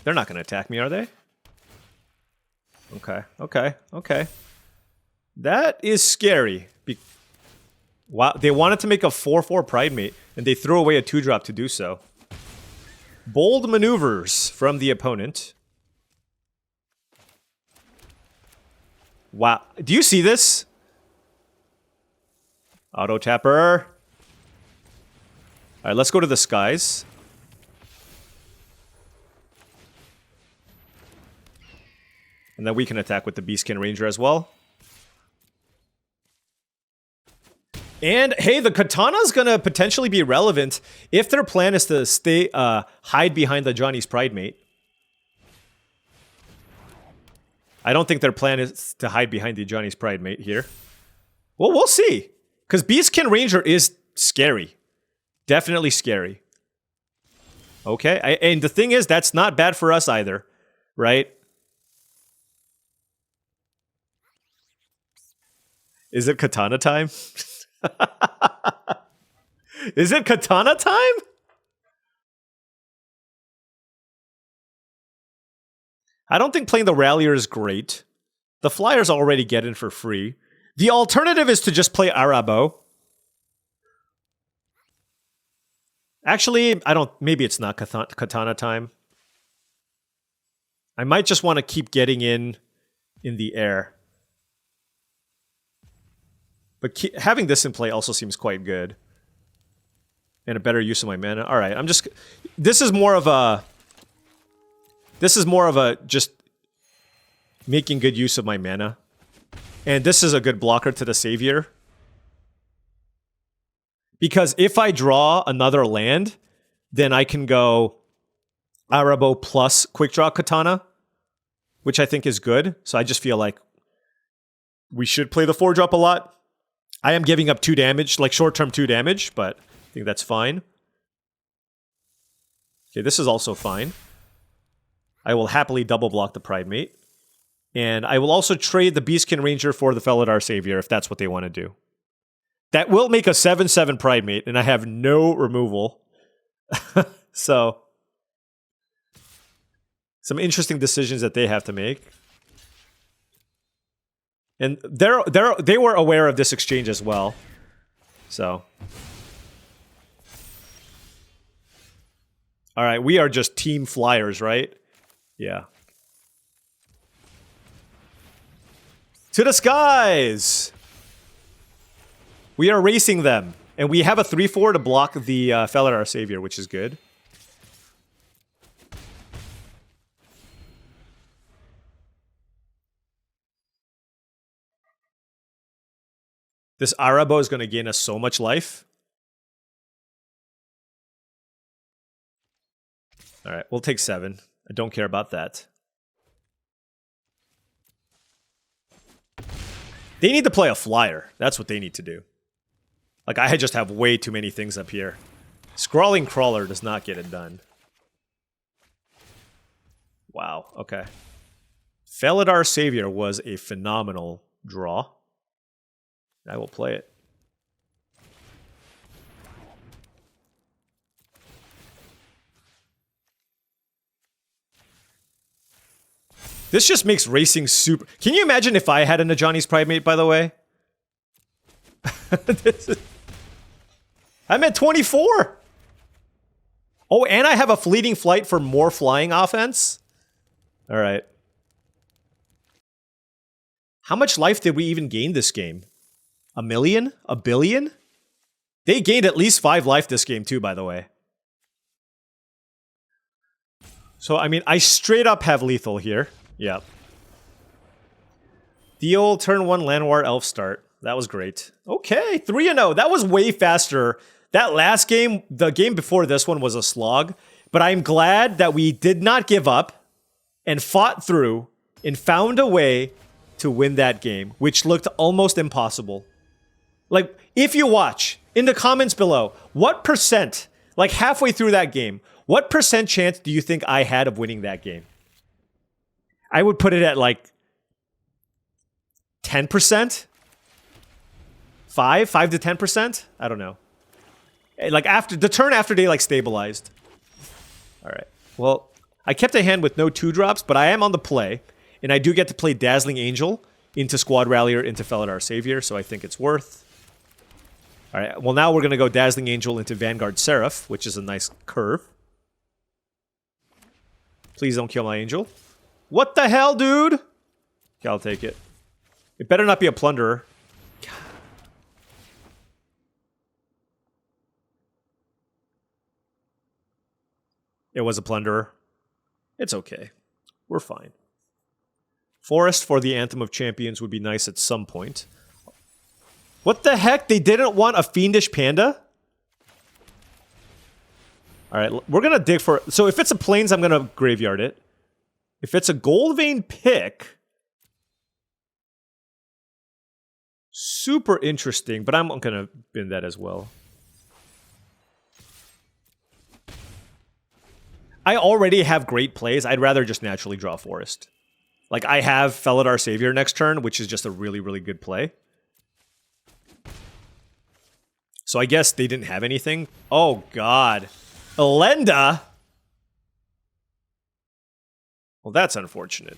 They're not going to attack me, are they? Okay. That is scary. Wow, they wanted to make a 4/4 Pride Mate, and they threw away a 2-drop to do so. Bold maneuvers from the opponent. Wow, do you see this? Auto tapper. All right, let's go to the skies. And then we can attack with the Beastkin Ranger as well. And hey, the Katana's gonna potentially be relevant if their plan is to stay hide behind the Johnny's Pride Mate. I don't think their plan is to hide behind the Johnny's Pride Mate here. Well, we'll see. Because Beastkin Ranger is scary. Definitely scary. Okay, and the thing is, that's not bad for us either, right? Is it Katana time? Is it Katana time? I don't think playing the Rallier is great. The Flyers already get in for free. The alternative is to just play Arabo. Actually, maybe it's not Katana time. I might just want to keep getting in the air. But having this in play also seems quite good. And a better use of my mana. Alright, this is more of a just making good use of my mana. And this is a good blocker to the Savior. Because if I draw another land, then I can go Arabo plus Quick Draw Katana, which I think is good. So I just feel like we should play the 4-drop a lot. I am giving up 2 damage, like short-term 2 damage, but I think that's fine. Okay, this is also fine. I will happily double block the Pride Mate. And I will also trade the Beastkin Ranger for the Felidar Savior if that's what they want to do. That will make a 7/7 Pride Mate, and I have no removal. So, some interesting decisions that they have to make. And they were aware of this exchange as well. So. Alright, we are just team Flyers, right? Yeah. To the skies! We are racing them. And we have a 3/4 to block the Felidar Savior, which is good. This Arabo is going to gain us so much life. Alright, we'll take 7. I don't care about that. They need to play a Flyer. That's what they need to do. Like, I just have way too many things up here. Scrawling Crawler does not get it done. Wow, okay. Felidar Savior was a phenomenal draw. I will play it. This just makes racing super... Can you imagine if I had an Ajani's Pride Mate, by the way? I'm at 24! Oh, and I have a Fleeting Flight for more flying offense? Alright. How much life did we even gain this game? 1 million? 1 billion? They gained at least 5 life this game too, by the way. So, I mean, I straight up have lethal here. Yep. The old turn 1 Llanowar Elf start. That was great. Okay, 3-0. That was way faster. That last game, the game before this one was a slog, but I'm glad that we did not give up and fought through and found a way to win that game, which looked almost impossible. Like, if you watch, in the comments below, what percent, like halfway through that game, what percent chance do you think I had of winning that game? I would put it at like 10%? 5 to 10%? I don't know. Like after the turn after they like stabilized. All right. Well, I kept a hand with no 2-drops, but I am on the play, and I do get to play Dazzling Angel into Squad Rallier into Felidar Savior, so I think it's worth. All right. Well, now we're going to go Dazzling Angel into Vanguard Seraph, which is a nice curve. Please don't kill my Angel. What the hell, dude? Okay, I'll take it. It better not be a Plunderer. It was a Plunderer. It's okay. We're fine. Forest for the Anthem of Champions would be nice at some point. What the heck? They didn't want a Fiendish Panda? Alright, we're gonna dig for... So if it's a Plains, I'm gonna graveyard it. If it's a Gold Vein pick... Super interesting, but I'm gonna bin that as well. I already have great plays. I'd rather just naturally draw Forest. Like, I have Felidar Savior next turn, which is just a really, really good play. So I guess they didn't have anything. Oh, God. Elenda? Well, that's unfortunate.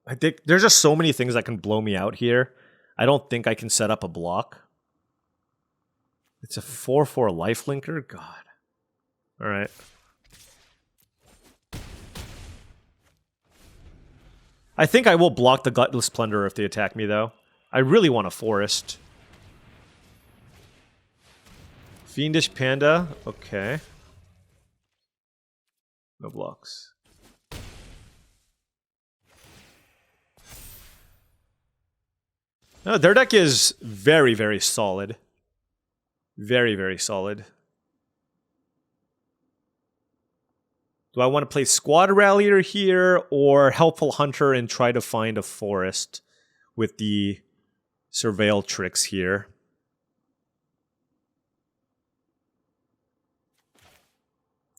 I think there's just so many things that can blow me out here. I don't think I can set up a block. It's a 4/4 lifelinker? God. Alright. I think I will block the Gutless Plunderer if they attack me, though. I really want a Forest. Fiendish Panda? Okay. No blocks. No, their deck is very, very solid. Very, very solid. Do I want to play Squad Rallier here or Helpful Hunter and try to find a Forest with the Surveil tricks here?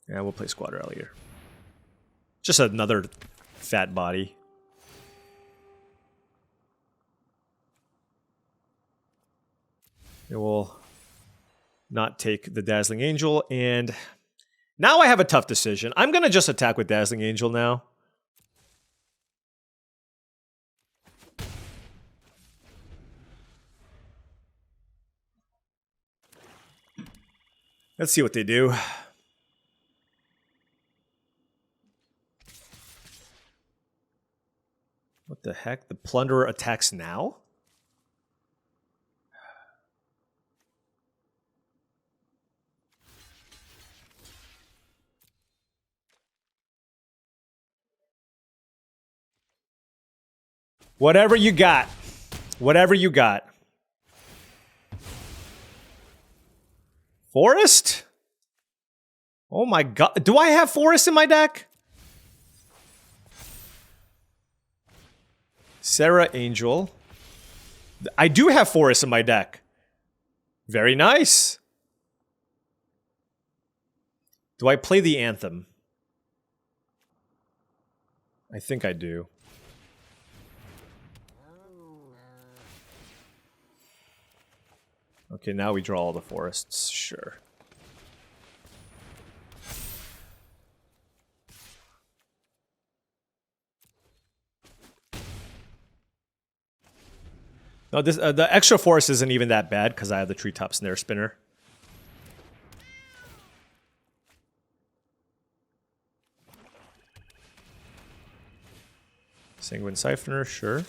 Yeah, we'll play Squad Rallier. Just another fat body. It will not take the Dazzling Angel, and now I have a tough decision. I'm going to just attack with Dazzling Angel now. Let's see what they do. What the heck? The Plunderer attacks now? Whatever you got. Whatever you got. Forest? Oh my god. Do I have Forest in my deck? Sarah Angel. I do have Forest in my deck. Very nice. Do I play the Anthem? I think I do. Okay, now we draw all the forests. Sure. No, this the extra forest isn't even that bad because I have the treetop snare spinner. Sanguine Siphoner, sure.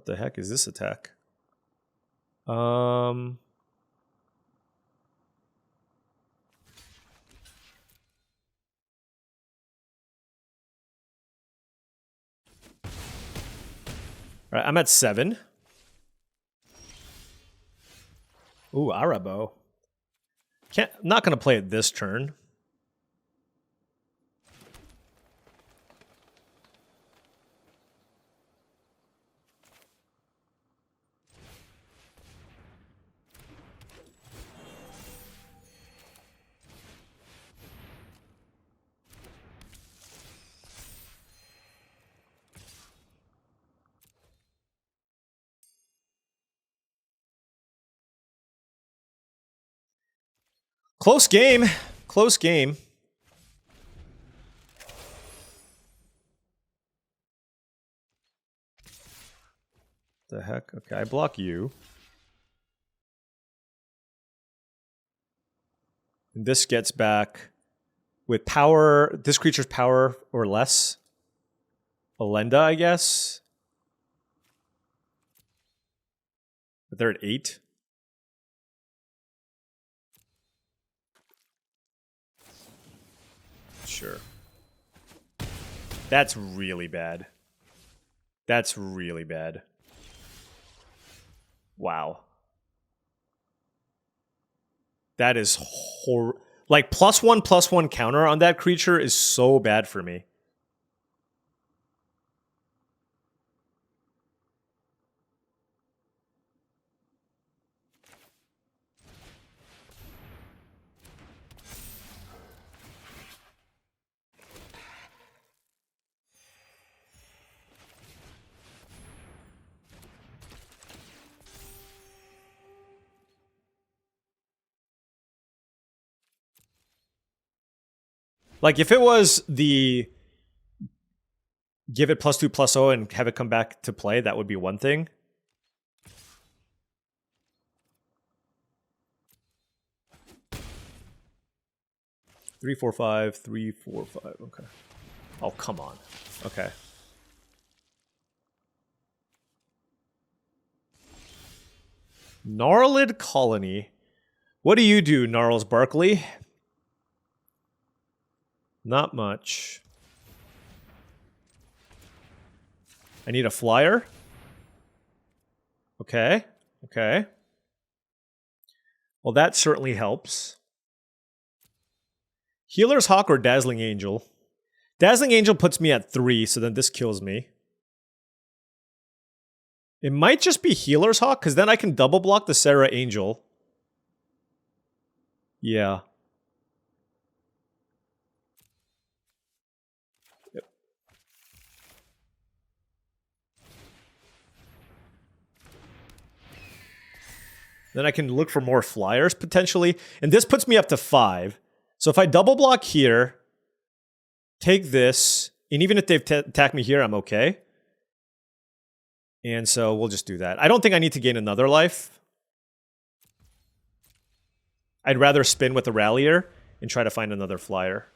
What the heck is this attack? All right, I'm at 7. Ooh, Arabo. I'm not going to play it this turn. Close game. Close game. The heck? Okay, I block you. And this gets back with power. This creature's power or less. Elenda, I guess. But they're at 8. Sure. That's really bad. That's really bad. Wow. That is like +1/+1 counter on that creature is so bad for me. Like, if it was the give it +2/+0 and have it come back to play, that would be one thing. Three, 4, 5, 3, 4, 5. Okay. Oh, come on. Okay. Gnarled Colony. What do you do, Gnarls Barkley? Not much. I need a flyer. Okay. Okay. Well, that certainly helps. Healer's Hawk or Dazzling Angel? Dazzling Angel puts me at 3, so then this kills me. It might just be Healer's Hawk, because then I can double block the Serra Angel. Yeah. Yep. Then I can look for more flyers, potentially. And this puts me up to 5. So if I double block here, take this, and even if they've attacked me here, I'm okay. And so we'll just do that. I don't think I need to gain another life. I'd rather spin with the Rallier and try to find another flyer.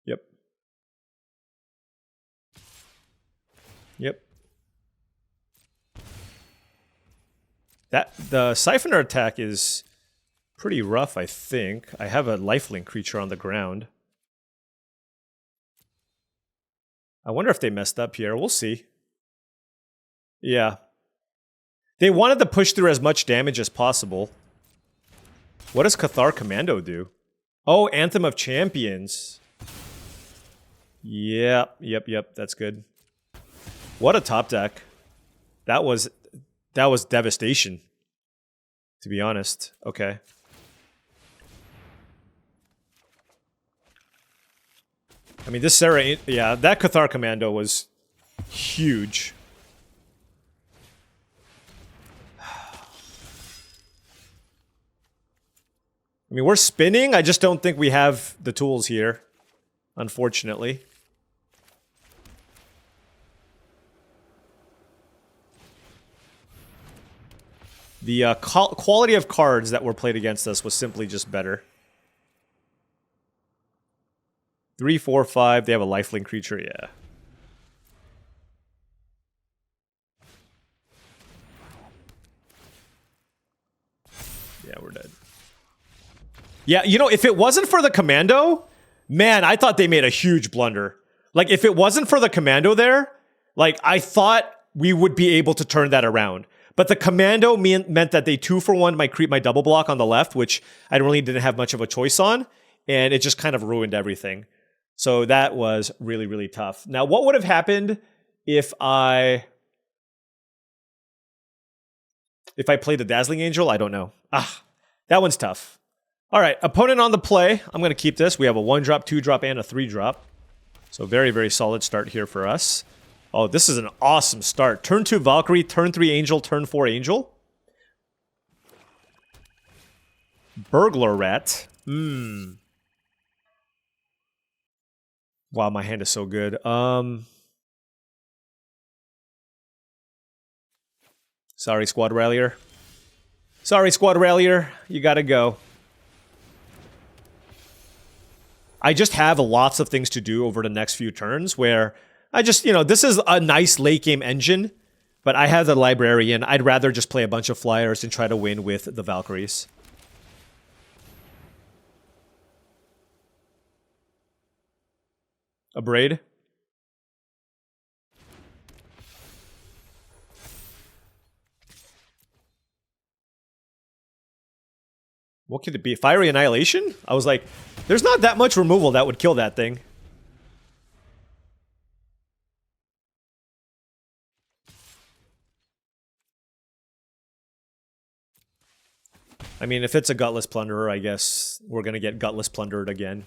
Yep. Yep. The Siphoner attack is pretty rough, I think. I have a lifelink creature on the ground. I wonder if they messed up here. We'll see. Yeah. They wanted to push through as much damage as possible. What does Cathar Commando do? Oh, Anthem of Champions. Yep, yep, yep. That's good. What a top deck. That was devastation, to be honest. Okay. I mean, this Serra, yeah, that Cathar Commando was huge. I mean, we're spinning. I just don't think we have the tools here, unfortunately. The quality of cards that were played against us was simply just better. 3, 4, 5. They have a lifelink creature, yeah. Yeah, we're dead. Yeah, you know, if it wasn't for the commando, man, I thought they made a huge blunder. Like, if it wasn't for the commando there, like, I thought we would be able to turn that around. But the commando meant that they 2-for-1 my double block on the left, which I really didn't have much of a choice on, and it just kind of ruined everything. So that was really, really tough. Now, what would have happened if I played the Dazzling Angel? I don't know. That one's tough. All right, opponent on the play. I'm going to keep this. We have a 1-drop, 2-drop, and a 3-drop. So very, very solid start here for us. Oh, this is an awesome start. Turn 2 Valkyrie, turn 3 Angel, turn 4 Angel. Burglar Rat. Wow, my hand is so good. Sorry, Squad Rallier. Sorry, Squad Rallier. You gotta go. I just have lots of things to do over the next few turns where I just, you know, this is a nice late game engine, but I have the Librarian. I'd rather just play a bunch of flyers and try to win with the Valkyries. A Braid. What could it be? Fiery Annihilation? I was like, there's not that much removal that would kill that thing. I mean, if it's a Gutless Plunderer, I guess we're going to get Gutless Plundered again.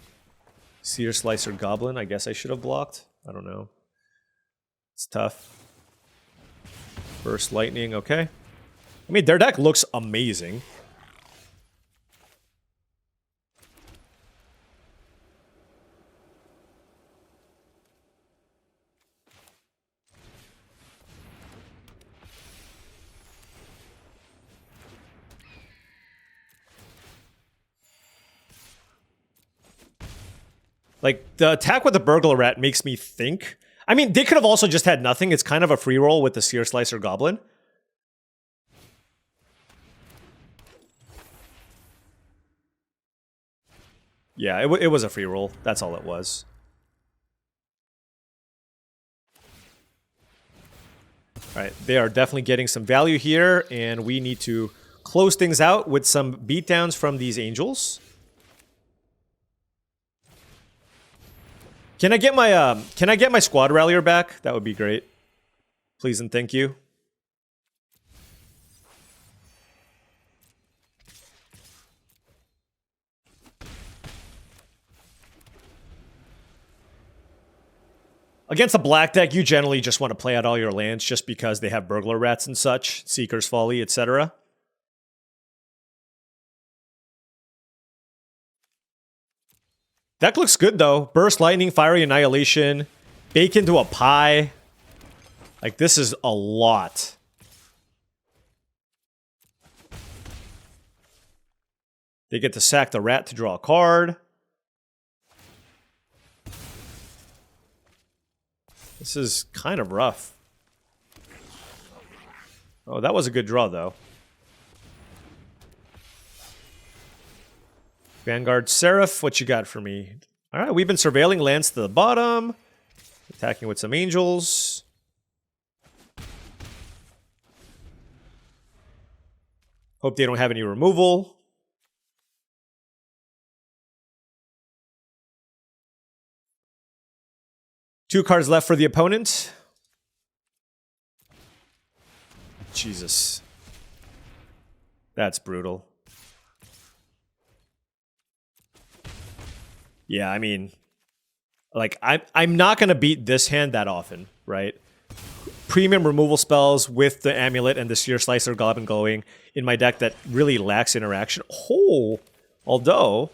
Seer Slicer Goblin, I guess I should have blocked. I don't know. It's tough. Burst Lightning, okay. I mean, their deck looks amazing. Like, the attack with the Burglar Rat makes me think. I mean, they could have also just had nothing. It's kind of a free roll with the Seer Slicer Goblin. Yeah, it was a free roll. That's all it was. Alright, they are definitely getting some value here, and we need to close things out with some beatdowns from these Angels. Can I get my Squad Rallier back? That would be great. Please and thank you. Against a black deck, you generally just want to play out all your lands just because they have Burglar Rats and such, Seeker's Folly, etc. Deck looks good, though. Burst Lightning, Fiery Annihilation, bake into a pie. Like, this is a lot. They get to sack the rat to draw a card. This is kind of rough. Oh, that was a good draw, though. Vanguard Seraph, what you got for me? Alright, we've been surveilling lands to the bottom. Attacking with some Angels. Hope they don't have any removal. Two cards left for the opponent. Jesus. That's brutal. Yeah, I mean, like, I'm not going to beat this hand that often, right? Premium removal spells with the Amulet and the Seer Slicer Goblin going in my deck that really lacks interaction. Oh, although...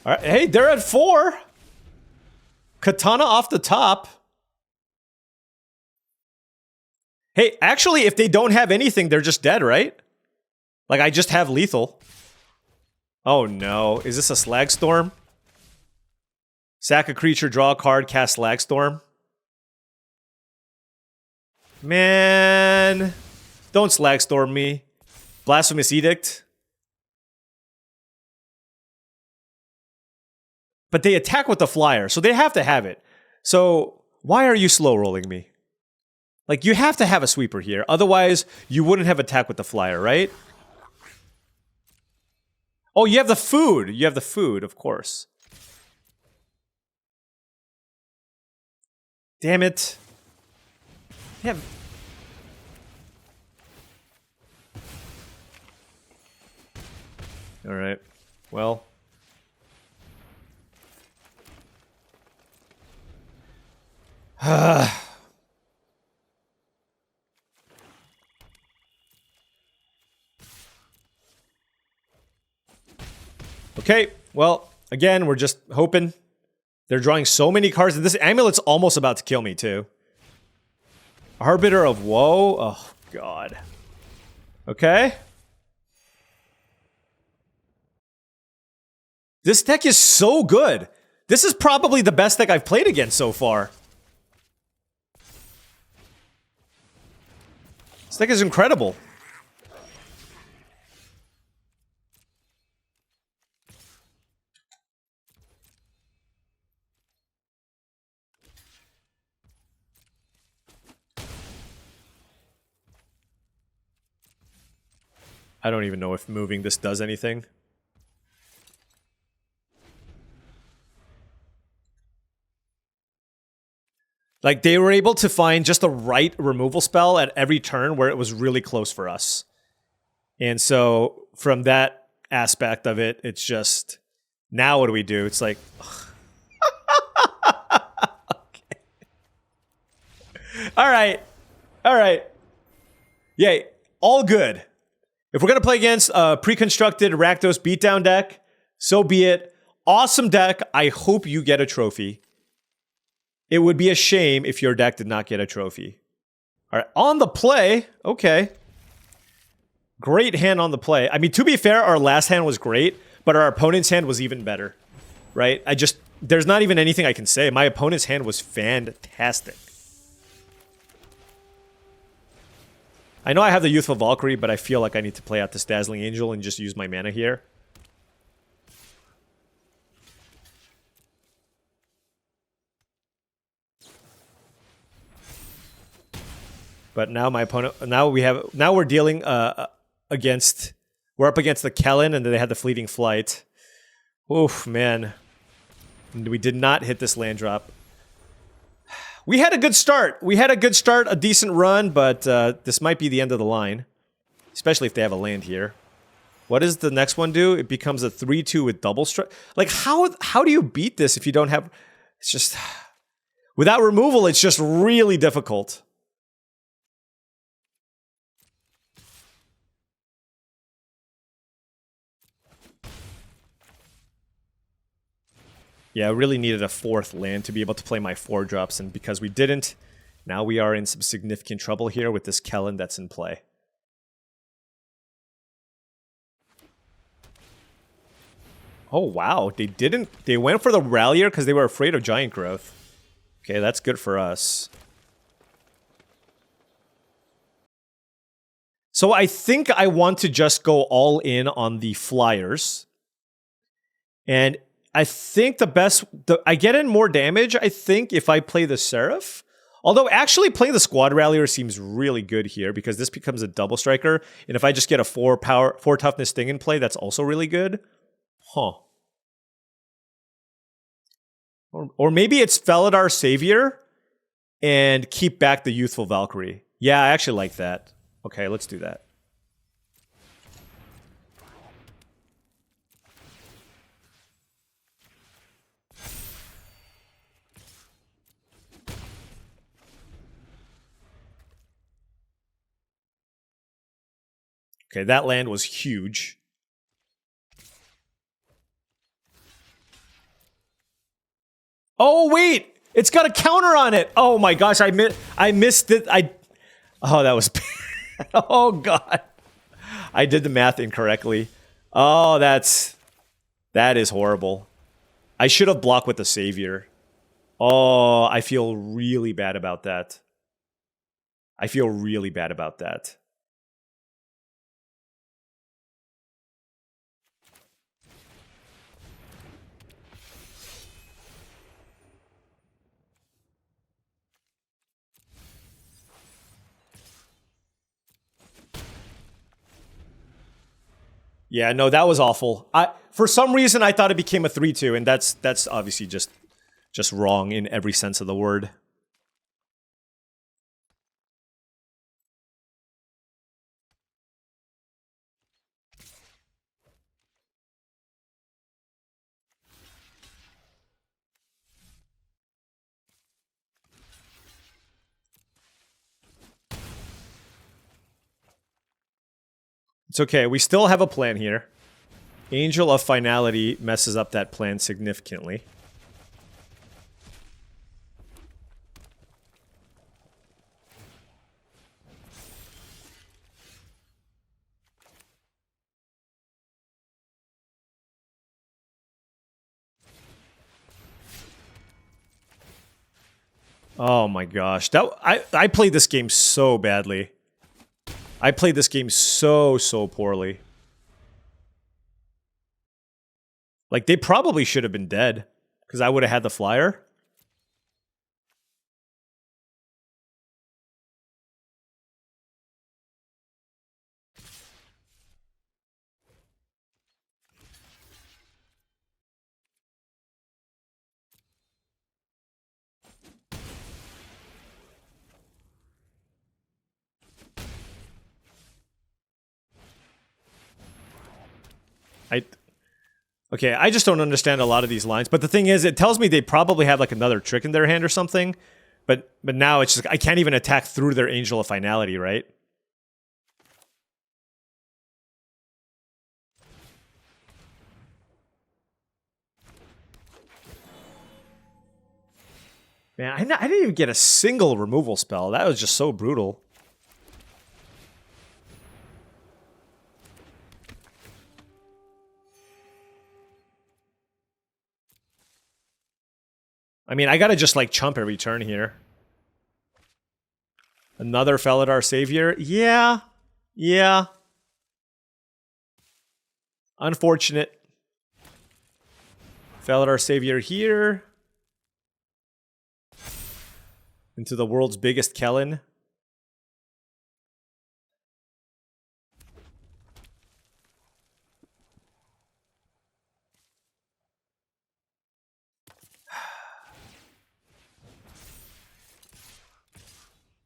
All right, hey, they're at 4. Katana off the top. Hey, actually, if they don't have anything, they're just dead, right? Like, I just have lethal. Oh no, is this a Slag Storm? Sack a creature, draw a card, cast Slag Storm. Man, don't Slag Storm me. Blasphemous Edict. But they attack with the flyer, so they have to have it. So why are you slow rolling me? Like, you have to have a sweeper here. Otherwise, you wouldn't have attack with the flyer, right? Oh, you have the food. You have the food, of course. Damn it. Yeah. All right. Well. Okay, well, again, we're just hoping. They're drawing so many cards, and this amulet's almost about to kill me, too. Arbiter of Woe? Oh, God. Okay. This deck is so good. This is probably the best deck I've played against so far. This deck is incredible. I don't even know if moving this does anything. Like, they were able to find just the right removal spell at every turn where it was really close for us. And so, from that aspect of it, it's just... Now what do we do? It's like... Okay. Alright. Alright. Yay. All good. If we're going to play against a pre-constructed Rakdos beatdown deck, so be it. Awesome deck. I hope you get a trophy. It would be a shame if your deck did not get a trophy. All right, on the play. Okay. Great hand on the play. I mean, to be fair, our last hand was great, but our opponent's hand was even better, right? There's not even anything I can say. My opponent's hand was fantastic. I know I have the Youthful Valkyrie, but I feel like I need to play out this Dazzling Angel and just use my mana here. But now my opponent, now we're dealing against, we're up against the Kellen, and then they had the Fleeting Flight. Oof, man. And we did not hit this land drop. We had a good start. A decent run, but this might be the end of the line. Especially if they have a land here. What does the next one do? It becomes a 3-2 with double strike. Like, how do you beat this if you don't have... It's just... Without removal, it's just really difficult. Yeah, I really needed a fourth land to be able to play my 4-drops, and because we didn't, now we are in some significant trouble here with this Kellen that's in play. Oh, wow. They went for the Rallier because they were afraid of Giant Growth. Okay, that's good for us. So I think I want to just go all in on the Flyers. And I think I get in more damage, I think, if I play the Seraph. Although, actually, playing the Squad Rallier seems really good here, because this becomes a double striker, and if I just get a 4 toughness thing in play, that's also really good. Huh. Or maybe it's Felidar Savior, and keep back the Youthful Valkyrie. Yeah, I actually like that. Okay, let's do that. Okay, that land was huge. Oh, wait! It's got a counter on it! Oh my gosh, I missed it. Oh, that was bad. Oh, God. I did the math incorrectly. Oh, that is horrible. I should have blocked with the Savior. Oh, I feel really bad about that. I feel really bad about that. Yeah, no, that was awful. For some reason I thought it became a 3-2, and that's obviously just wrong in every sense of the word. It's okay. We still have a plan here. Angel of Finality messes up that plan significantly. Oh my gosh. I played this game so badly. I played this game so poorly. Like, they probably should have been dead, because I would have had the flyer. Okay, I just don't understand a lot of these lines. But the thing is, it tells me they probably have like another trick in their hand or something. But now it's just, I can't even attack through their Angel of Finality, right? Man, I didn't even get a single removal spell. That was just so brutal. I mean, I gotta just like chump every turn here. Another Felidar Savior? Yeah. Yeah. Unfortunate. Felidar Savior here. Into the world's biggest Kellen.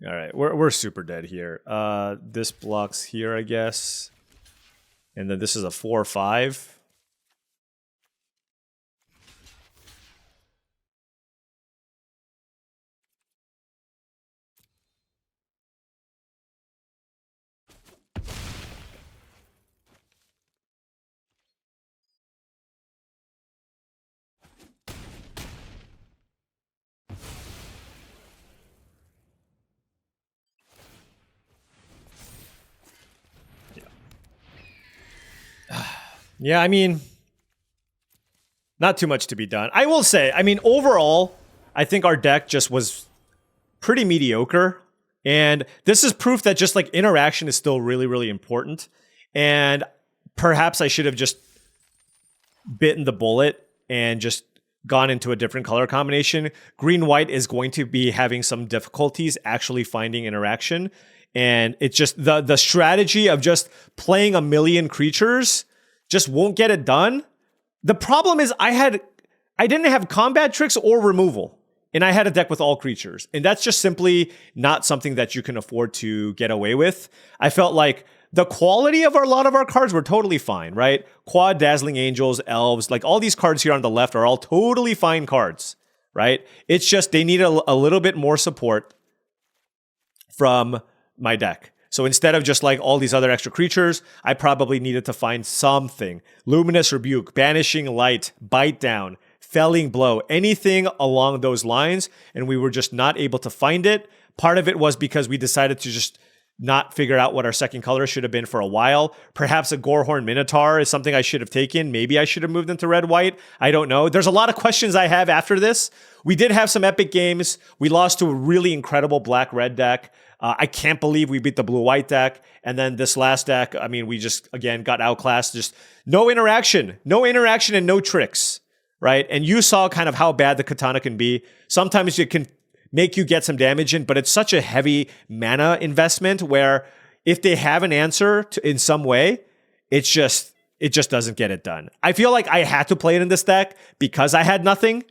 All right, we're super dead here. This blocks here, I guess. And then this is a 4/5. Yeah, I mean, not too much to be done. I will say, I mean, overall, I think our deck just was pretty mediocre. And this is proof that just like interaction is still really, really important. And perhaps I should have just bitten the bullet and just gone into a different color combination. Green-white is going to be having some difficulties actually finding interaction. And it's just the strategy of just playing a million creatures just won't get it done. The problem is I didn't have combat tricks or removal, and I had a deck with all creatures. And that's just simply not something that you can afford to get away with. I felt like the quality of a lot of our cards were totally fine, right? Quad, Dazzling Angels, Elves, like all these cards here on the left are all totally fine cards, right? It's just they need a little bit more support from my deck. So instead of just like all these other extra creatures, I probably needed to find something. Luminous Rebuke, Banishing Light, Bite Down, Felling Blow, anything along those lines. And we were just not able to find it. Part of it was because we decided to just not figured out what our second color should have been for a while. Perhaps a Gorehorn Minotaur is something I should have taken. Maybe I should have moved into red-white. I don't know. There's a lot of questions I have after this. We did have some epic games. We lost to a really incredible black-red deck. I can't believe we beat the blue-white deck. And then this last deck, I mean, we just, again, got outclassed. Just no interaction and no tricks, right? And you saw kind of how bad the Katana can be. Sometimes it can make you get some damage in, but it's such a heavy mana investment where if they have an answer in some way, it just doesn't get it done. I feel like I had to play it in this deck because I had nothing,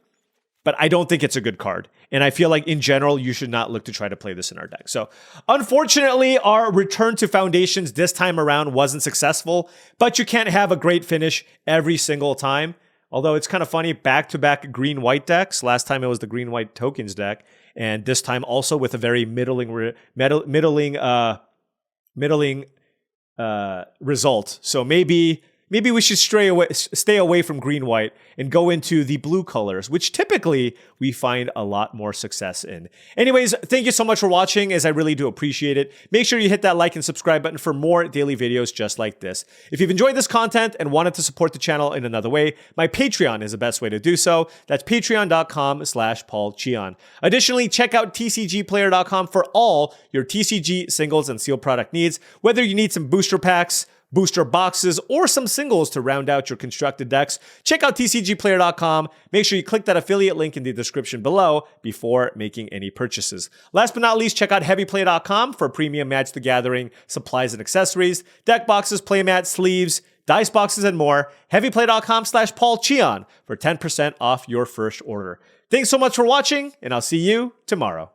but I don't think it's a good card. And I feel like in general, you should not look to try to play this in our deck. So unfortunately, our return to Foundations this time around wasn't successful, but you can't have a great finish every single time. Although it's kind of funny, back-to-back green-white decks. Last time it was the green-white tokens deck, and this time also with a very middling result. So maybe we should stay away from green-white and go into the blue colors, which typically we find a lot more success in. Anyways, thank you so much for watching, as I really do appreciate it. Make sure you hit that like and subscribe button for more daily videos just like this. If you've enjoyed this content and wanted to support the channel in another way, my Patreon is the best way to do so. That's patreon.com/paulcheon. Additionally, check out tcgplayer.com for all your TCG singles and sealed product needs, whether you need some booster packs, booster boxes, or some singles to round out your constructed decks. Check out tcgplayer.com. Make sure you click that affiliate link in the description below before making any purchases. Last but not least, check out heavyplay.com for premium Magic the Gathering supplies and accessories, deck boxes, playmats, sleeves, dice boxes, and more. heavyplay.com/paulcheon for 10% off your first order. Thanks so much for watching, and I'll see you tomorrow.